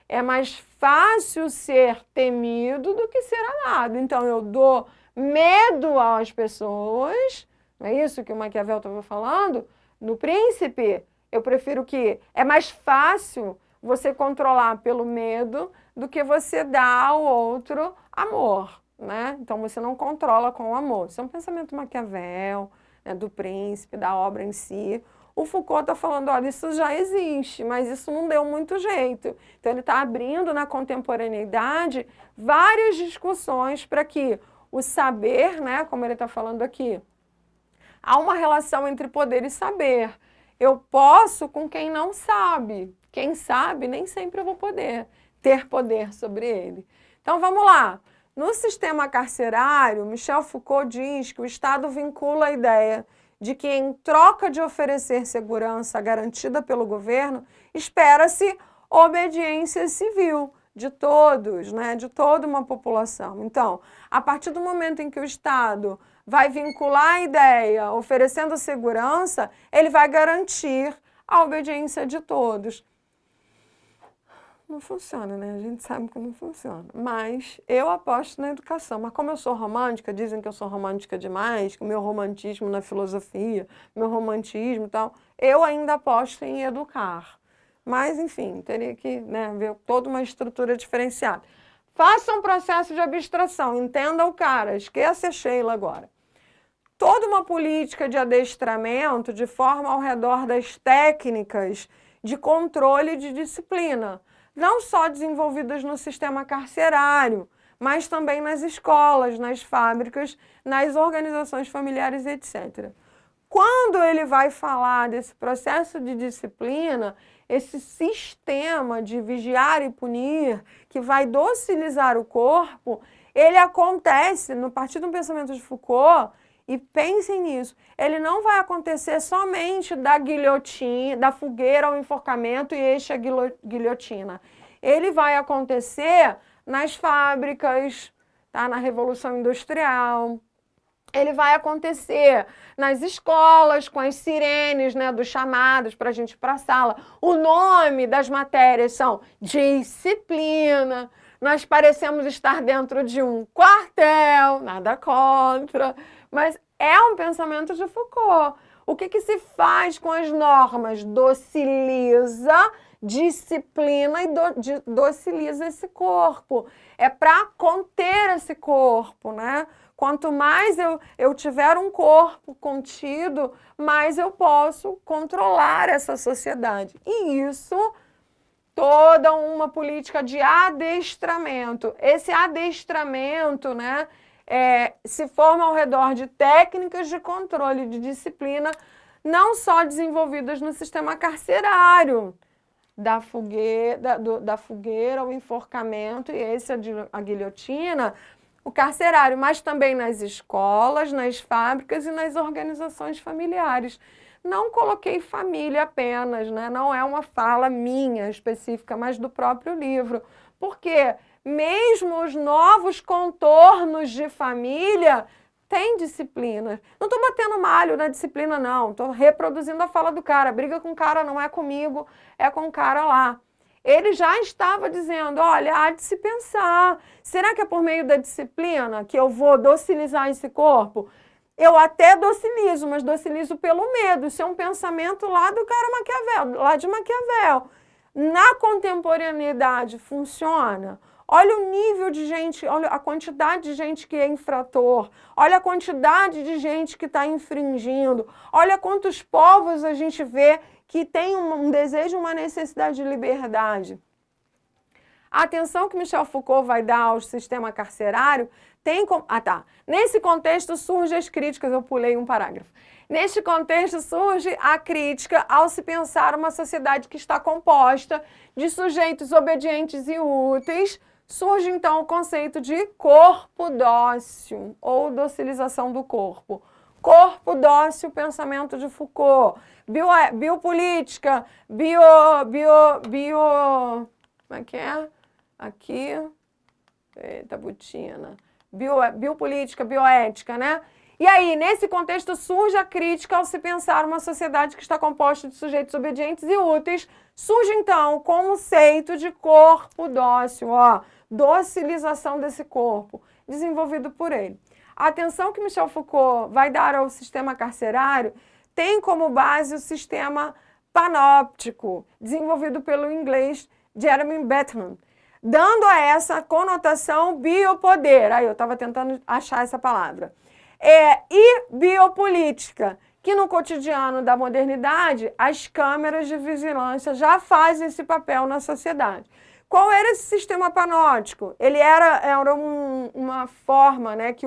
É mais fácil ser temido do que ser amado. Então, eu dou medo às pessoas, não é isso que o Maquiavel estava falando? No Príncipe, eu prefiro que é mais fácil você controlar pelo medo do que você dar ao outro amor, né? Então, você não controla com o amor. Isso é um pensamento Maquiavel, né, do Príncipe, da obra em si. O Foucault está falando, olha, isso já existe, mas isso não deu muito jeito. Então, ele está abrindo na contemporaneidade várias discussões para que o saber, né, como ele está falando aqui, há uma relação entre poder e saber. Eu posso com quem não sabe. Quem sabe, nem sempre eu vou poder ter poder sobre ele. Então, vamos lá. No sistema carcerário, Michel Foucault diz que o Estado vincula a ideia de que, em troca de oferecer segurança garantida pelo governo, espera-se obediência civil de todos, né, de toda uma população. Então, a partir do momento em que o Estado vai vincular a ideia oferecendo segurança, ele vai garantir a obediência de todos. Não funciona, né? A gente sabe que não funciona. Mas eu aposto na educação. Mas como eu sou romântica, dizem que eu sou romântica demais, que o meu romantismo na filosofia, meu romantismo e tal, eu ainda aposto em educar. Mas, enfim, teria que, né, ver toda uma estrutura diferenciada. Faça um processo de abstração, entenda o cara, esqueça a Sheila agora. Toda uma política de adestramento de forma ao redor das técnicas de controle e de disciplina, não só desenvolvidas no sistema carcerário, mas também nas escolas, nas fábricas, nas organizações familiares, etc. Quando ele vai falar desse processo de disciplina, esse sistema de vigiar e punir, que vai docilizar o corpo, ele acontece, no partir do pensamento de Foucault, e pensem nisso, ele não vai acontecer somente da guilhotina, da fogueira ao enforcamento e este a guilhotina. Ele vai acontecer nas fábricas, tá? Na Revolução Industrial. Ele vai acontecer nas escolas, com as sirenes, né, dos chamados para a gente ir para a sala. O nome das matérias são disciplina. Nós parecemos estar dentro de um quartel, nada contra, mas é um pensamento de Foucault. O que se faz com as normas? Dociliza, disciplina e dociliza esse corpo. É para conter esse corpo, né? Quanto mais eu tiver um corpo contido, mais eu posso controlar essa sociedade. E isso, toda uma política de adestramento. Esse adestramento, né, se forma ao redor de técnicas de controle de disciplina, não só desenvolvidas no sistema carcerário, da fogueira ao enforcamento, e esse a guilhotina, o carcerário, mas também nas escolas, nas fábricas e nas organizações familiares. Não coloquei família apenas, né? Não é uma fala minha específica, mas do próprio livro. Porque mesmo os novos contornos de família têm disciplina. Não estou batendo malho na disciplina, não. Estou reproduzindo a fala do cara. Briga com o cara não é comigo, é com o cara lá. Ele já estava dizendo, olha, há de se pensar, será que é por meio da disciplina que eu vou docilizar esse corpo? Eu até docilizo, mas docilizo pelo medo. Isso é um pensamento lá do cara Maquiavel, lá de Maquiavel. Na contemporaneidade funciona? Olha o nível de gente, olha a quantidade de gente que é infrator, olha a quantidade de gente que está infringindo, olha quantos povos a gente vê que tem um desejo, uma necessidade de liberdade. A atenção que Michel Foucault vai dar ao sistema carcerário tem como... Nesse contexto surgem as críticas, eu pulei um parágrafo. Neste contexto surge a crítica ao se pensar uma sociedade que está composta de sujeitos obedientes e úteis. Surge então o conceito de corpo dócil ou docilização do corpo. Corpo dócil, pensamento de Foucault. Biopolítica, como é que é? Aqui, eita botina. Biopolítica, bioética, né? E aí, nesse contexto, surge a crítica ao se pensar uma sociedade que está composta de sujeitos obedientes e úteis. Surge, então, o conceito de corpo dócil, docilização desse corpo, desenvolvido por ele. A atenção que Michel Foucault vai dar ao sistema carcerário tem como base o sistema panóptico, desenvolvido pelo inglês Jeremy Bentham, dando a essa conotação biopoder. Aí eu estava tentando achar essa palavra. E biopolítica, que no cotidiano da modernidade, as câmeras de vigilância já fazem esse papel na sociedade. Qual era esse sistema panóptico? Ele era uma forma, né, que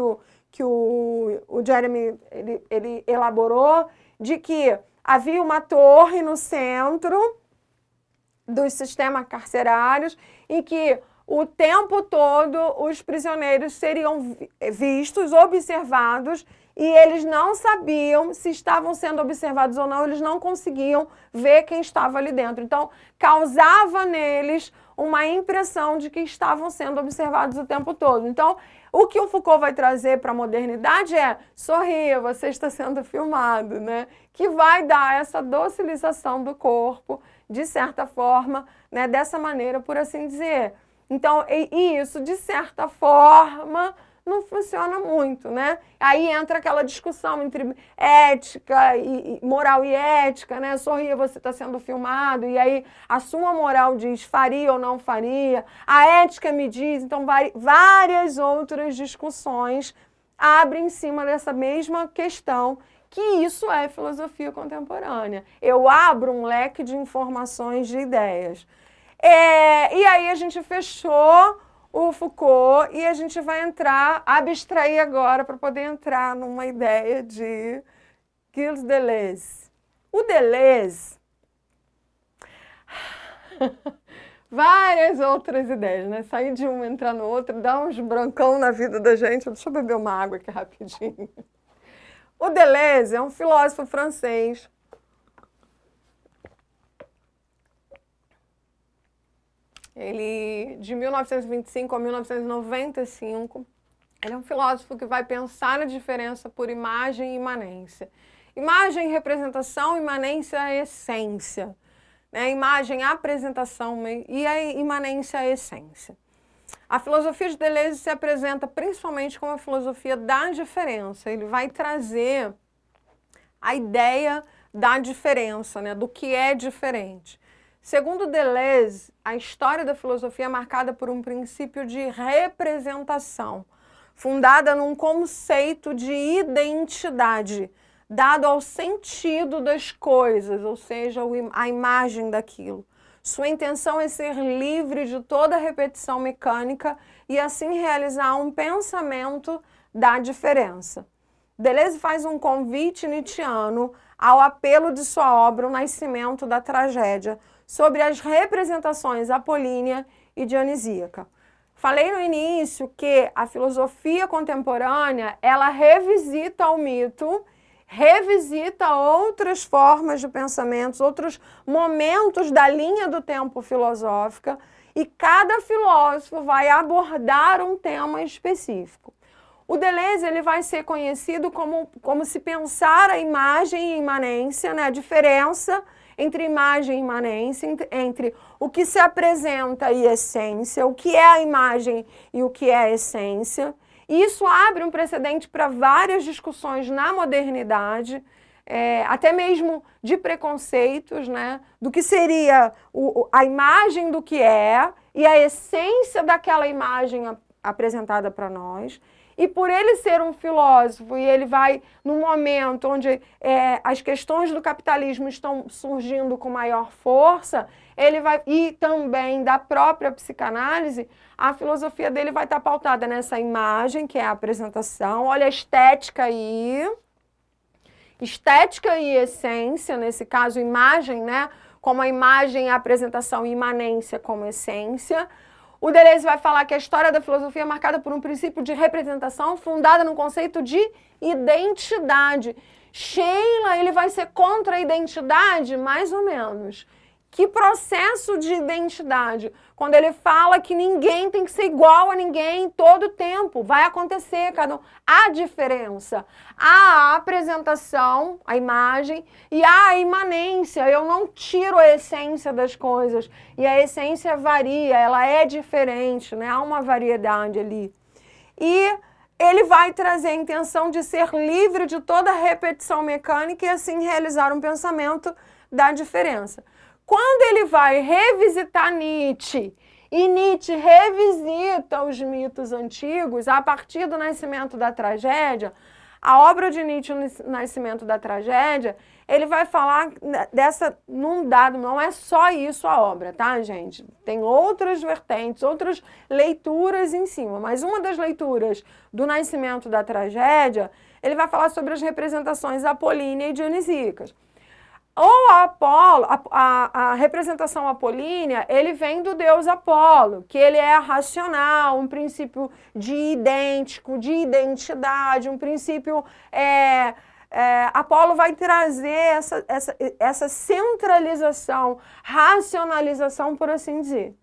o Jeremy ele elaborou, de que havia uma torre no centro dos sistemas carcerários em que o tempo todo os prisioneiros seriam vistos, observados, e eles não sabiam se estavam sendo observados ou não, eles não conseguiam ver quem estava ali dentro. Então, causava neles uma impressão de que estavam sendo observados o tempo todo. Então, o que o Foucault vai trazer para a modernidade é: sorria, você está sendo filmado, né? Que vai dar essa docilização do corpo, de certa forma, né? Dessa maneira, por assim dizer. Então, isso, de certa forma, não funciona muito, né? Aí entra aquela discussão entre ética e moral e ética, né? Sorria, você está sendo filmado, e aí a sua moral diz faria ou não faria, a ética me diz, então várias outras discussões abrem em cima dessa mesma questão, que isso é filosofia contemporânea. Eu abro um leque de informações, de ideias. E aí a gente fechou o Foucault, e a gente vai abstrair agora para poder entrar numa ideia de Gilles Deleuze. O Deleuze, várias outras ideias, né? Sair de um, entrar no outro, dar uns brancão na vida da gente. Deixa eu beber uma água aqui rapidinho. O Deleuze é um filósofo francês. Ele, de 1925 a 1995, ele é um filósofo que vai pensar a diferença por imagem e imanência. Imagem, representação, imanência, essência. Né? Imagem, apresentação e a imanência, a essência. A filosofia de Deleuze se apresenta principalmente como a filosofia da diferença. Ele vai trazer a ideia da diferença, né? Do que é diferente. Segundo Deleuze, a história da filosofia é marcada por um princípio de representação, fundada num conceito de identidade, dado ao sentido das coisas, ou seja, a imagem daquilo. Sua intenção é ser livre de toda repetição mecânica e assim realizar um pensamento da diferença. Deleuze faz um convite nietzschiano ao apelo de sua obra O Nascimento da Tragédia, sobre as representações apolínea e dionisíaca. Falei no início que a filosofia contemporânea, ela revisita o mito, revisita outras formas de pensamentos, outros momentos da linha do tempo filosófica, e cada filósofo vai abordar um tema específico. O Deleuze ele vai ser conhecido como se pensar a imagem e imanência, né, a diferença entre imagem e imanência, entre o que se apresenta e essência, o que é a imagem e o que é a essência. E isso abre um precedente para várias discussões na modernidade, até mesmo de preconceitos, né, do que seria a imagem do que é e a essência daquela imagem apresentada para nós. E por ele ser um filósofo, e ele vai num momento onde as questões do capitalismo estão surgindo com maior força, ele vai, e também da própria psicanálise, a filosofia dele vai estar pautada nessa imagem, que é a apresentação. Olha a estética aí. Estética e essência, nesse caso imagem, né? Como a imagem, a apresentação e imanência como essência. O Deleuze vai falar que a história da filosofia é marcada por um princípio de representação fundada no conceito de identidade. Sheila, ele vai ser contra a identidade? Mais ou menos. Que processo de identidade? Quando ele fala que ninguém tem que ser igual a ninguém em todo tempo. Vai acontecer, cada um. Há diferença. Há a apresentação, a imagem, e há a imanência. Eu não tiro a essência das coisas. E a essência varia, ela é diferente, né? Há uma variedade ali. E ele vai trazer a intenção de ser livre de toda repetição mecânica e assim realizar um pensamento da diferença. Quando ele vai revisitar Nietzsche, e Nietzsche revisita os mitos antigos, a partir do Nascimento da Tragédia, a obra de Nietzsche, O Nascimento da Tragédia, ele vai falar não é só isso a obra, tá, gente? Tem outras vertentes, outras leituras em cima, mas uma das leituras do Nascimento da Tragédia, ele vai falar sobre as representações apolínea e dionisíacas. Ou a representação apolínea, ele vem do deus Apolo, que ele é racional, um princípio de identidade, um princípio... Apolo vai trazer essa centralização, racionalização, por assim dizer.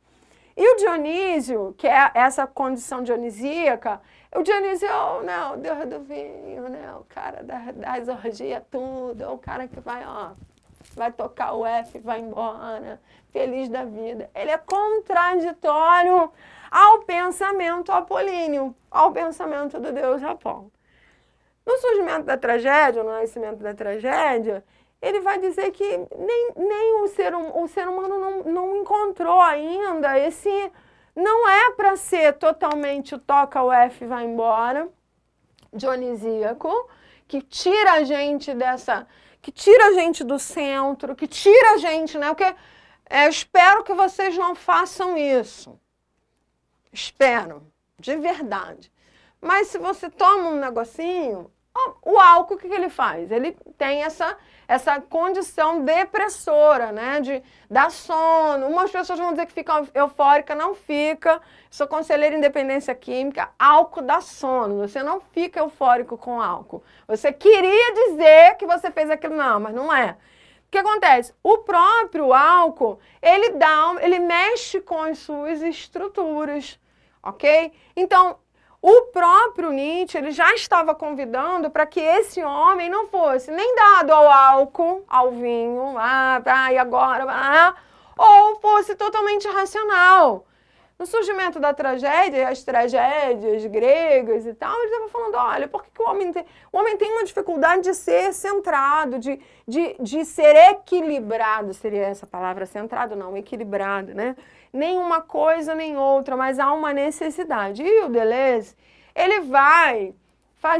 E o Dionísio, que é essa condição dionisíaca, o Dionísio é o deus do vinho, né? O cara das orgias, tudo, é o cara que vai tocar o F, vai embora, feliz da vida. Ele é contraditório ao pensamento apolíneo, ao pensamento do deus Apolo. No surgimento da tragédia, no nascimento da tragédia, ele vai dizer que nem o ser humano não encontrou ainda não é para ser totalmente toca o F, vai embora, dionisíaco, que tira a gente do centro, que tira a gente, né? Porque espero que vocês não façam isso. Espero, de verdade. Mas se você toma um negocinho, o álcool, o que ele faz? Ele tem essa condição depressora, né? De dar sono. Umas pessoas vão dizer que fica eufórica, não fica. Sou conselheira em dependência química, álcool dá sono. Você não fica eufórico com álcool. Você queria dizer que você fez aquilo, não, mas não é. O que acontece? O próprio álcool, ele mexe com as suas estruturas, ok? Então, o próprio Nietzsche, ele já estava convidando para que esse homem não fosse nem dado ao álcool, ao vinho, e agora, ou fosse totalmente racional. No surgimento da tragédia, as tragédias gregas e tal, ele estava falando, olha, por que o homem tem uma dificuldade de ser centrado, de ser equilibrado, seria essa palavra, centrado não, equilibrado, né? Nem uma coisa nem outra, mas há uma necessidade. E o Deleuze, ele vai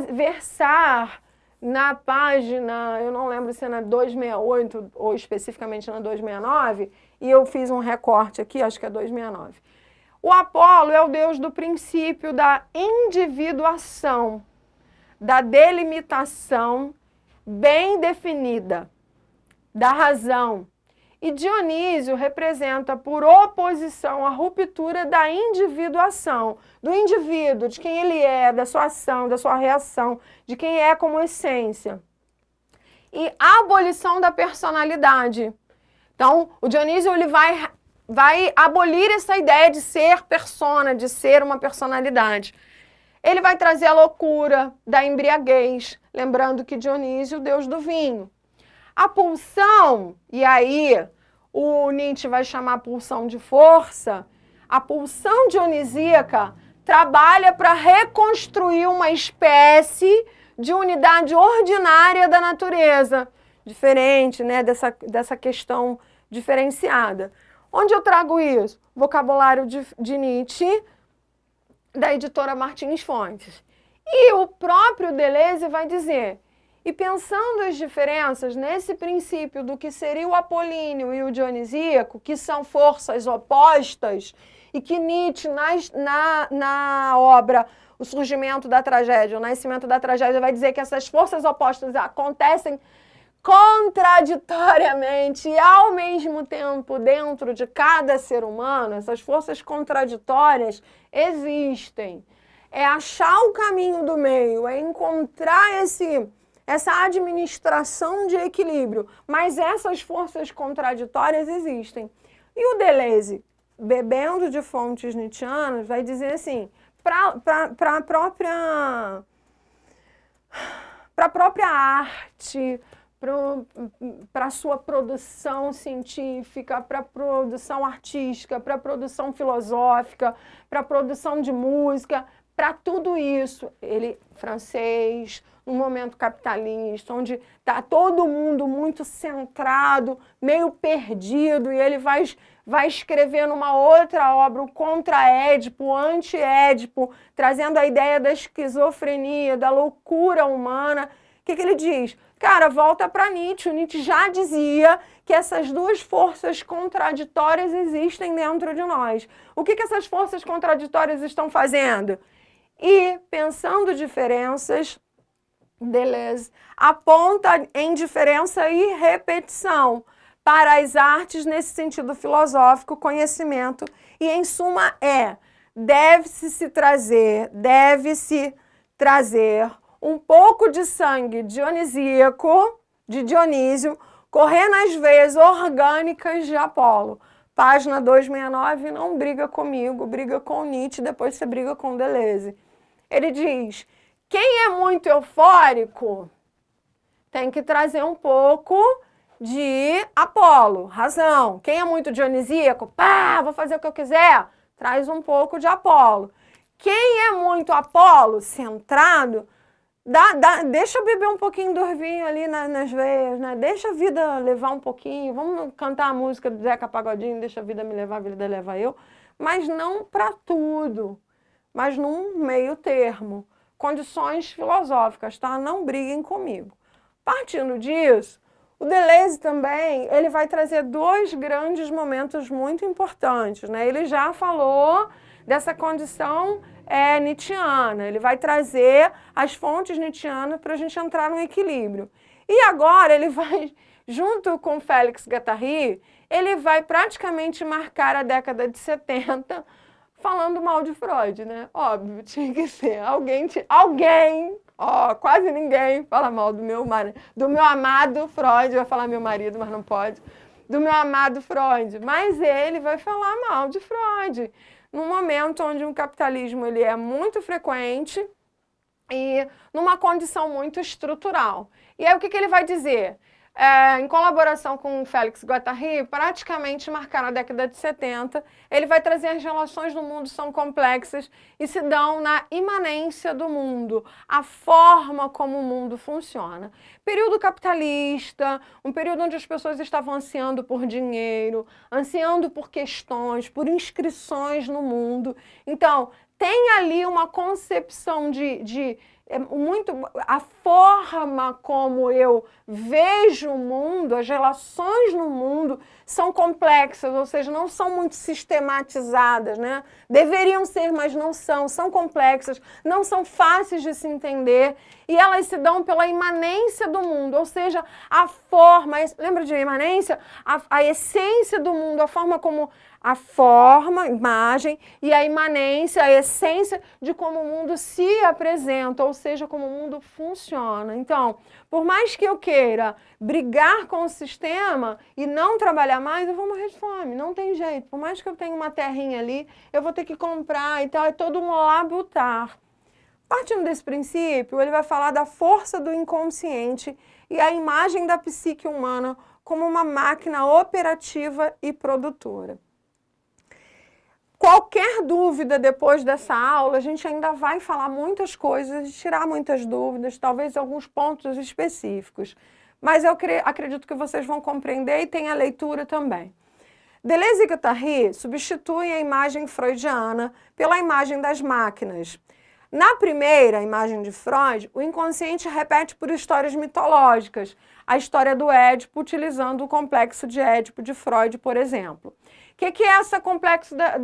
versar na página, eu não lembro se é na 268 ou especificamente na 269, e eu fiz um recorte aqui, acho que é 269. O Apolo é o deus do princípio da individuação, da delimitação bem definida, da razão. E Dionísio representa, por oposição, a ruptura da individuação, do indivíduo, de quem ele é, da sua ação, da sua reação, de quem é como essência. E a abolição da personalidade. Então, o Dionísio ele vai abolir essa ideia de ser persona, de ser uma personalidade. Ele vai trazer a loucura da embriaguez, lembrando que Dionísio, deus do vinho. A pulsão, e aí o Nietzsche vai chamar a pulsão de força, a pulsão dionisíaca trabalha para reconstruir uma espécie de unidade ordinária da natureza, diferente, né, dessa questão diferenciada. Onde eu trago isso? Vocabulário de Nietzsche, da editora Martins Fontes. E o próprio Deleuze vai dizer, e pensando as diferenças nesse princípio do que seria o apolíneo e o dionisíaco, que são forças opostas, e que Nietzsche, na obra O Surgimento da Tragédia, O Nascimento da Tragédia, vai dizer que essas forças opostas acontecem contraditoriamente e ao mesmo tempo dentro de cada ser humano, essas forças contraditórias existem. É achar o caminho do meio, é encontrar essa administração de equilíbrio, mas essas forças contraditórias existem. E o Deleuze, bebendo de fontes nietzschianas, vai dizer assim, para a própria arte, para a sua produção científica, para a produção artística, para a produção filosófica, para a produção de música, para tudo isso. Ele, francês, num momento capitalista, onde está todo mundo muito centrado, meio perdido, e ele vai escrever numa outra obra, o Contra-Édipo, o Anti-Édipo, trazendo a ideia da esquizofrenia, da loucura humana. O que ele diz? Cara, volta para Nietzsche. O Nietzsche já dizia que essas duas forças contraditórias existem dentro de nós. O que essas forças contraditórias estão fazendo? E, pensando diferenças, Deleuze aponta em diferença e repetição para as artes nesse sentido filosófico, conhecimento, e, em suma, deve-se trazer um pouco de sangue dionisíaco, de Dionísio, correr nas veias orgânicas de Apolo. Página 269, não briga comigo, briga com Nietzsche, depois você briga com Deleuze. Ele diz, quem é muito eufórico tem que trazer um pouco de Apolo, razão. Quem é muito dionisíaco, vou fazer o que eu quiser, traz um pouco de Apolo. Quem é muito Apolo, centrado, deixa eu beber um pouquinho do vinho ali nas veias, né? Deixa a vida levar um pouquinho, vamos cantar a música do Zeca Pagodinho, deixa a vida me levar, a vida leva eu, mas não para tudo, mas num meio termo, condições filosóficas, tá? Não briguem comigo. Partindo disso, o Deleuze também, ele vai trazer dois grandes momentos muito importantes, né? Ele já falou dessa condição nietzschiana. Ele vai trazer as fontes nietzschianas para a gente entrar no equilíbrio. E agora ele vai, junto com Félix Guattari, ele vai praticamente marcar a década de 70 falando mal de Freud, né? Óbvio, tinha que ser. Alguém, quase ninguém fala mal do meu amado Freud, vai falar meu marido, mas não pode, do meu amado Freud. Mas ele vai falar mal de Freud, num momento onde o capitalismo ele é muito frequente e numa condição muito estrutural. E aí o que ele vai dizer? Em colaboração com o Félix Guattari, praticamente marcar a década de 70, ele vai trazer as relações do mundo são complexas e se dão na imanência do mundo, a forma como o mundo funciona. Período capitalista, um período onde as pessoas estavam ansiando por dinheiro, ansiando por questões, por inscrições no mundo. Então, tem ali uma concepção a forma como eu vejo o mundo, as relações no mundo são complexas, ou seja, não são muito sistematizadas, né? Deveriam ser, mas não são, são complexas, não são fáceis de se entender e elas se dão pela imanência do mundo, ou seja, a forma, lembra de imanência? A essência do mundo, a forma como a forma, imagem, e a imanência, a essência de como o mundo se apresenta, ou seja, como o mundo funciona. Então, por mais que eu queira brigar com o sistema e não trabalhar mais, eu vou morrer de fome, não tem jeito. Por mais que eu tenha uma terrinha ali, eu vou ter que comprar e tal, é todo um labutar. Partindo desse princípio, ele vai falar da força do inconsciente e a imagem da psique humana como uma máquina operativa e produtora. Qualquer dúvida depois dessa aula, a gente ainda vai falar muitas coisas, tirar muitas dúvidas, talvez alguns pontos específicos. Mas eu acredito que vocês vão compreender e tem a leitura também. Deleuze e Guattari substituem a imagem freudiana pela imagem das máquinas. Na primeira imagem de Freud, o inconsciente repete por histórias mitológicas, a história do Édipo, utilizando o complexo de Édipo de Freud, por exemplo. O que é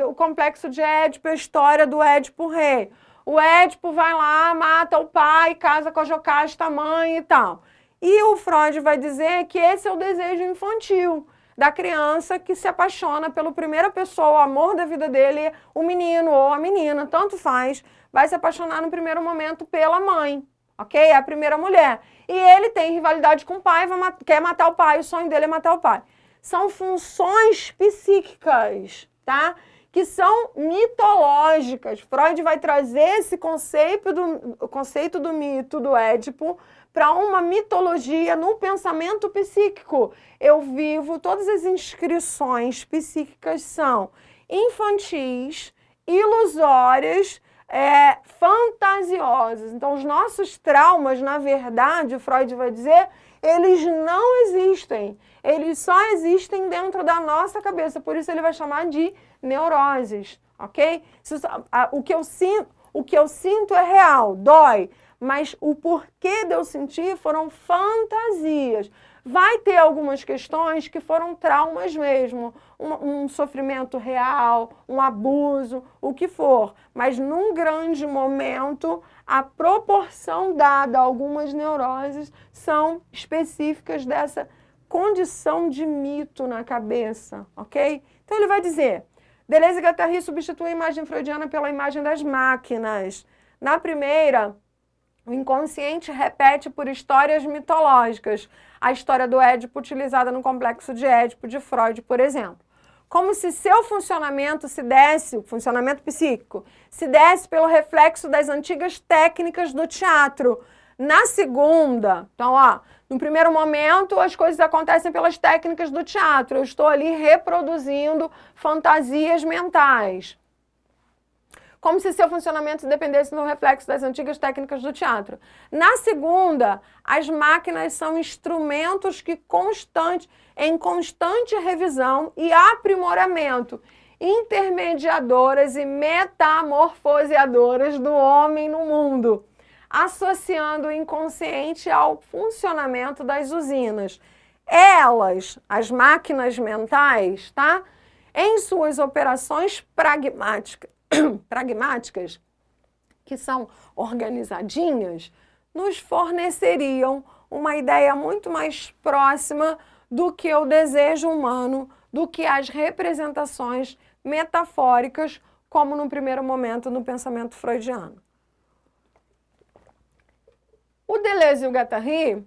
o complexo de Édipo? A história do Édipo rei. O Édipo vai lá, mata o pai, casa com a Jocasta, mãe e tal. E o Freud vai dizer que esse é o desejo infantil da criança que se apaixona pela primeira pessoa, o amor da vida dele, o menino ou a menina, tanto faz, vai se apaixonar no primeiro momento pela mãe, ok? É a primeira mulher. E ele tem rivalidade com o pai, quer matar o pai, o sonho dele é matar o pai. São funções psíquicas, tá? Que são mitológicas. Freud vai trazer esse conceito do mito do Édipo para uma mitologia no pensamento psíquico. Eu vivo, todas as inscrições psíquicas são infantis, ilusórias, fantasiosas. Então, os nossos traumas, na verdade, Freud vai dizer, eles não existem. Eles só existem dentro da nossa cabeça. Por isso ele vai chamar de neuroses, ok? O que eu sinto é real, dói. Mas o porquê de eu sentir foram fantasias. Vai ter algumas questões que foram traumas mesmo, um sofrimento real, um abuso, o que for. Mas num grande momento, a proporção dada a algumas neuroses são específicas dessa condição de mito na cabeça, ok? Então ele vai dizer, Deleuze e Guattari substituem a imagem freudiana pela imagem das máquinas. Na primeira, o inconsciente repete por histórias mitológicas, a história do Édipo utilizada no complexo de Édipo de Freud, por exemplo. Como se seu funcionamento se desse, o funcionamento psíquico, se desse pelo reflexo das antigas técnicas do teatro. Na segunda, então, no primeiro momento, as coisas acontecem pelas técnicas do teatro. Eu estou ali reproduzindo fantasias mentais. Como se seu funcionamento dependesse do reflexo das antigas técnicas do teatro. Na segunda, as máquinas são instrumentos que em constante revisão e aprimoramento, intermediadoras e metamorfoseadoras do homem no mundo, associando o inconsciente ao funcionamento das usinas. Elas, as máquinas mentais, tá? Em suas operações pragmáticas, pragmáticas, que são organizadinhas, nos forneceriam uma ideia muito mais próxima do que o desejo humano, do que as representações metafóricas, como no primeiro momento no pensamento freudiano. O Deleuze e o Guattari,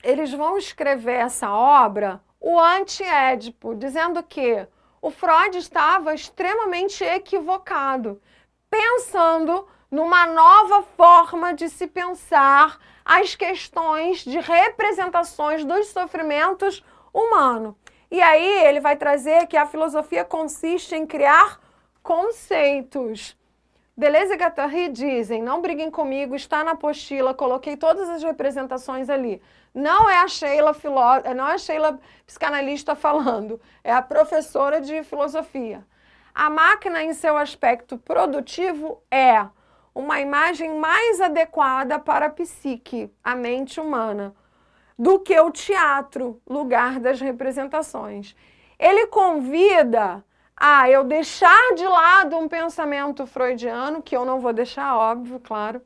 eles vão escrever essa obra, o anti-Édipo, dizendo que o Freud estava extremamente equivocado, pensando numa nova forma de se pensar as questões de representações dos sofrimentos humanos. E aí ele vai trazer que a filosofia consiste em criar conceitos. Deleuze e Guattari dizem, não briguem comigo, está na apostila, coloquei todas as representações ali. Não é a Sheila, não é a Sheila psicanalista falando, é a professora de filosofia. A máquina em seu aspecto produtivo é uma imagem mais adequada para a psique, a mente humana, do que o teatro, lugar das representações. Ele convida a eu deixar de lado um pensamento freudiano, que eu não vou deixar, óbvio, claro,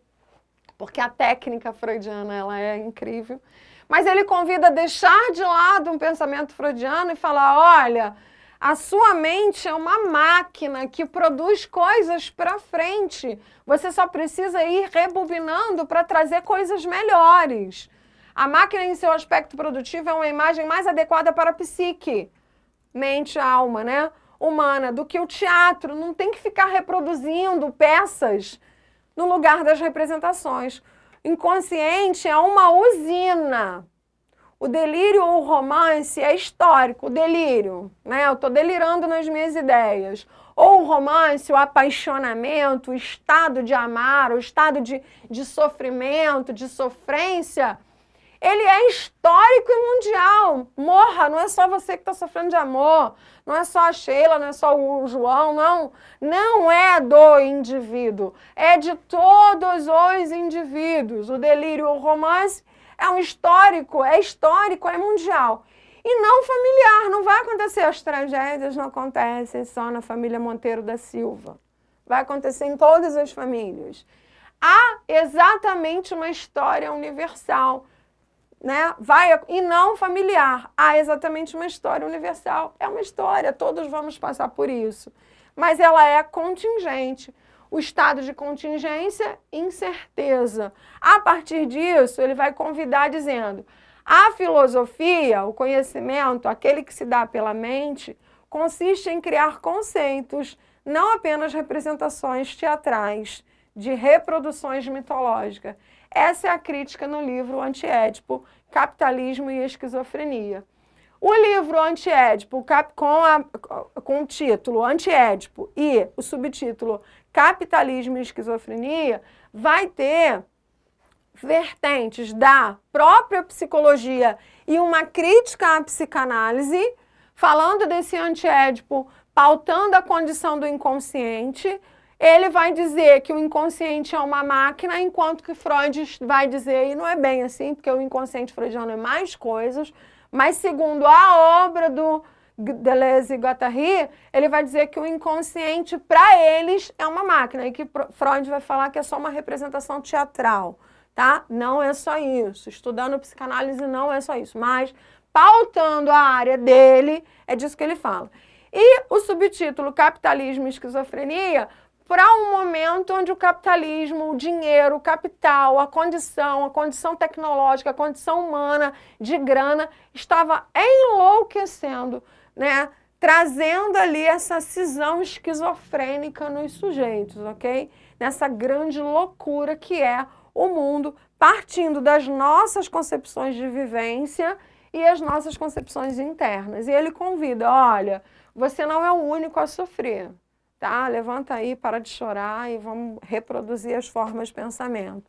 porque a técnica freudiana ela é incrível, mas ele convida a deixar de lado um pensamento freudiano e falar, olha, a sua mente é uma máquina que produz coisas para frente, você só precisa ir rebobinando para trazer coisas melhores. A máquina em seu aspecto produtivo é uma imagem mais adequada para a psique, mente, alma, né? Humana, do que o teatro. Não tem que ficar reproduzindo peças no lugar das representações. Inconsciente é uma usina. O delírio ou o romance é histórico, o delírio, né? Eu estou delirando nas minhas ideias. Ou o romance, o apaixonamento, o estado de amar, o estado de sofrimento, de sofrência, ele é histórico e mundial. Morra, não é só você que está sofrendo de amor, não é só a Sheila, não é só o João, não. Não é do indivíduo, é de todos os indivíduos. O delírio ou o romance é um histórico, é mundial. E não familiar, não vai acontecer. As tragédias não acontecem só na família Monteiro da Silva. Vai acontecer em todas as famílias. Há exatamente uma história universal, né? E não familiar. Há exatamente uma história universal. É uma história, todos vamos passar por isso. Mas ela é contingente. O estado de contingência, incerteza. A partir disso, ele vai convidar dizendo, a filosofia, o conhecimento, aquele que se dá pela mente, consiste em criar conceitos, não apenas representações teatrais, de reproduções mitológicas. Essa é a crítica no livro Anti-Édipo, Capitalismo e Esquizofrenia. O livro Anti-Édipo, com o título Anti-Édipo e o subtítulo Capitalismo e Esquizofrenia, vai ter vertentes da própria psicologia e uma crítica à psicanálise, falando desse anti-édipo, pautando a condição do inconsciente. Ele vai dizer que o inconsciente é uma máquina, enquanto que Freud vai dizer, e não é bem assim, porque o inconsciente freudiano é mais coisas, mas segundo a obra do Deleuze e Guattari, ele vai dizer que o inconsciente, para eles, é uma máquina, e que Freud vai falar que é só uma representação teatral. Tá? Não é só isso. Estudando psicanálise não é só isso. Mas, pautando a área dele, é disso que ele fala. E o subtítulo Capitalismo e Esquizofrenia, para um momento onde o capitalismo, o dinheiro, o capital, a condição tecnológica, a condição humana de grana, estava enlouquecendo, né? Trazendo ali essa cisão esquizofrênica nos sujeitos, ok? Nessa grande loucura que é o mundo, partindo das nossas concepções de vivência e as nossas concepções internas. E ele convida, olha, você não é o único a sofrer, tá? Levanta aí, para de chorar e vamos reproduzir as formas de pensamento.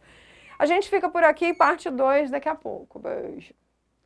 A gente fica por aqui, parte 2 daqui a pouco. Beijo.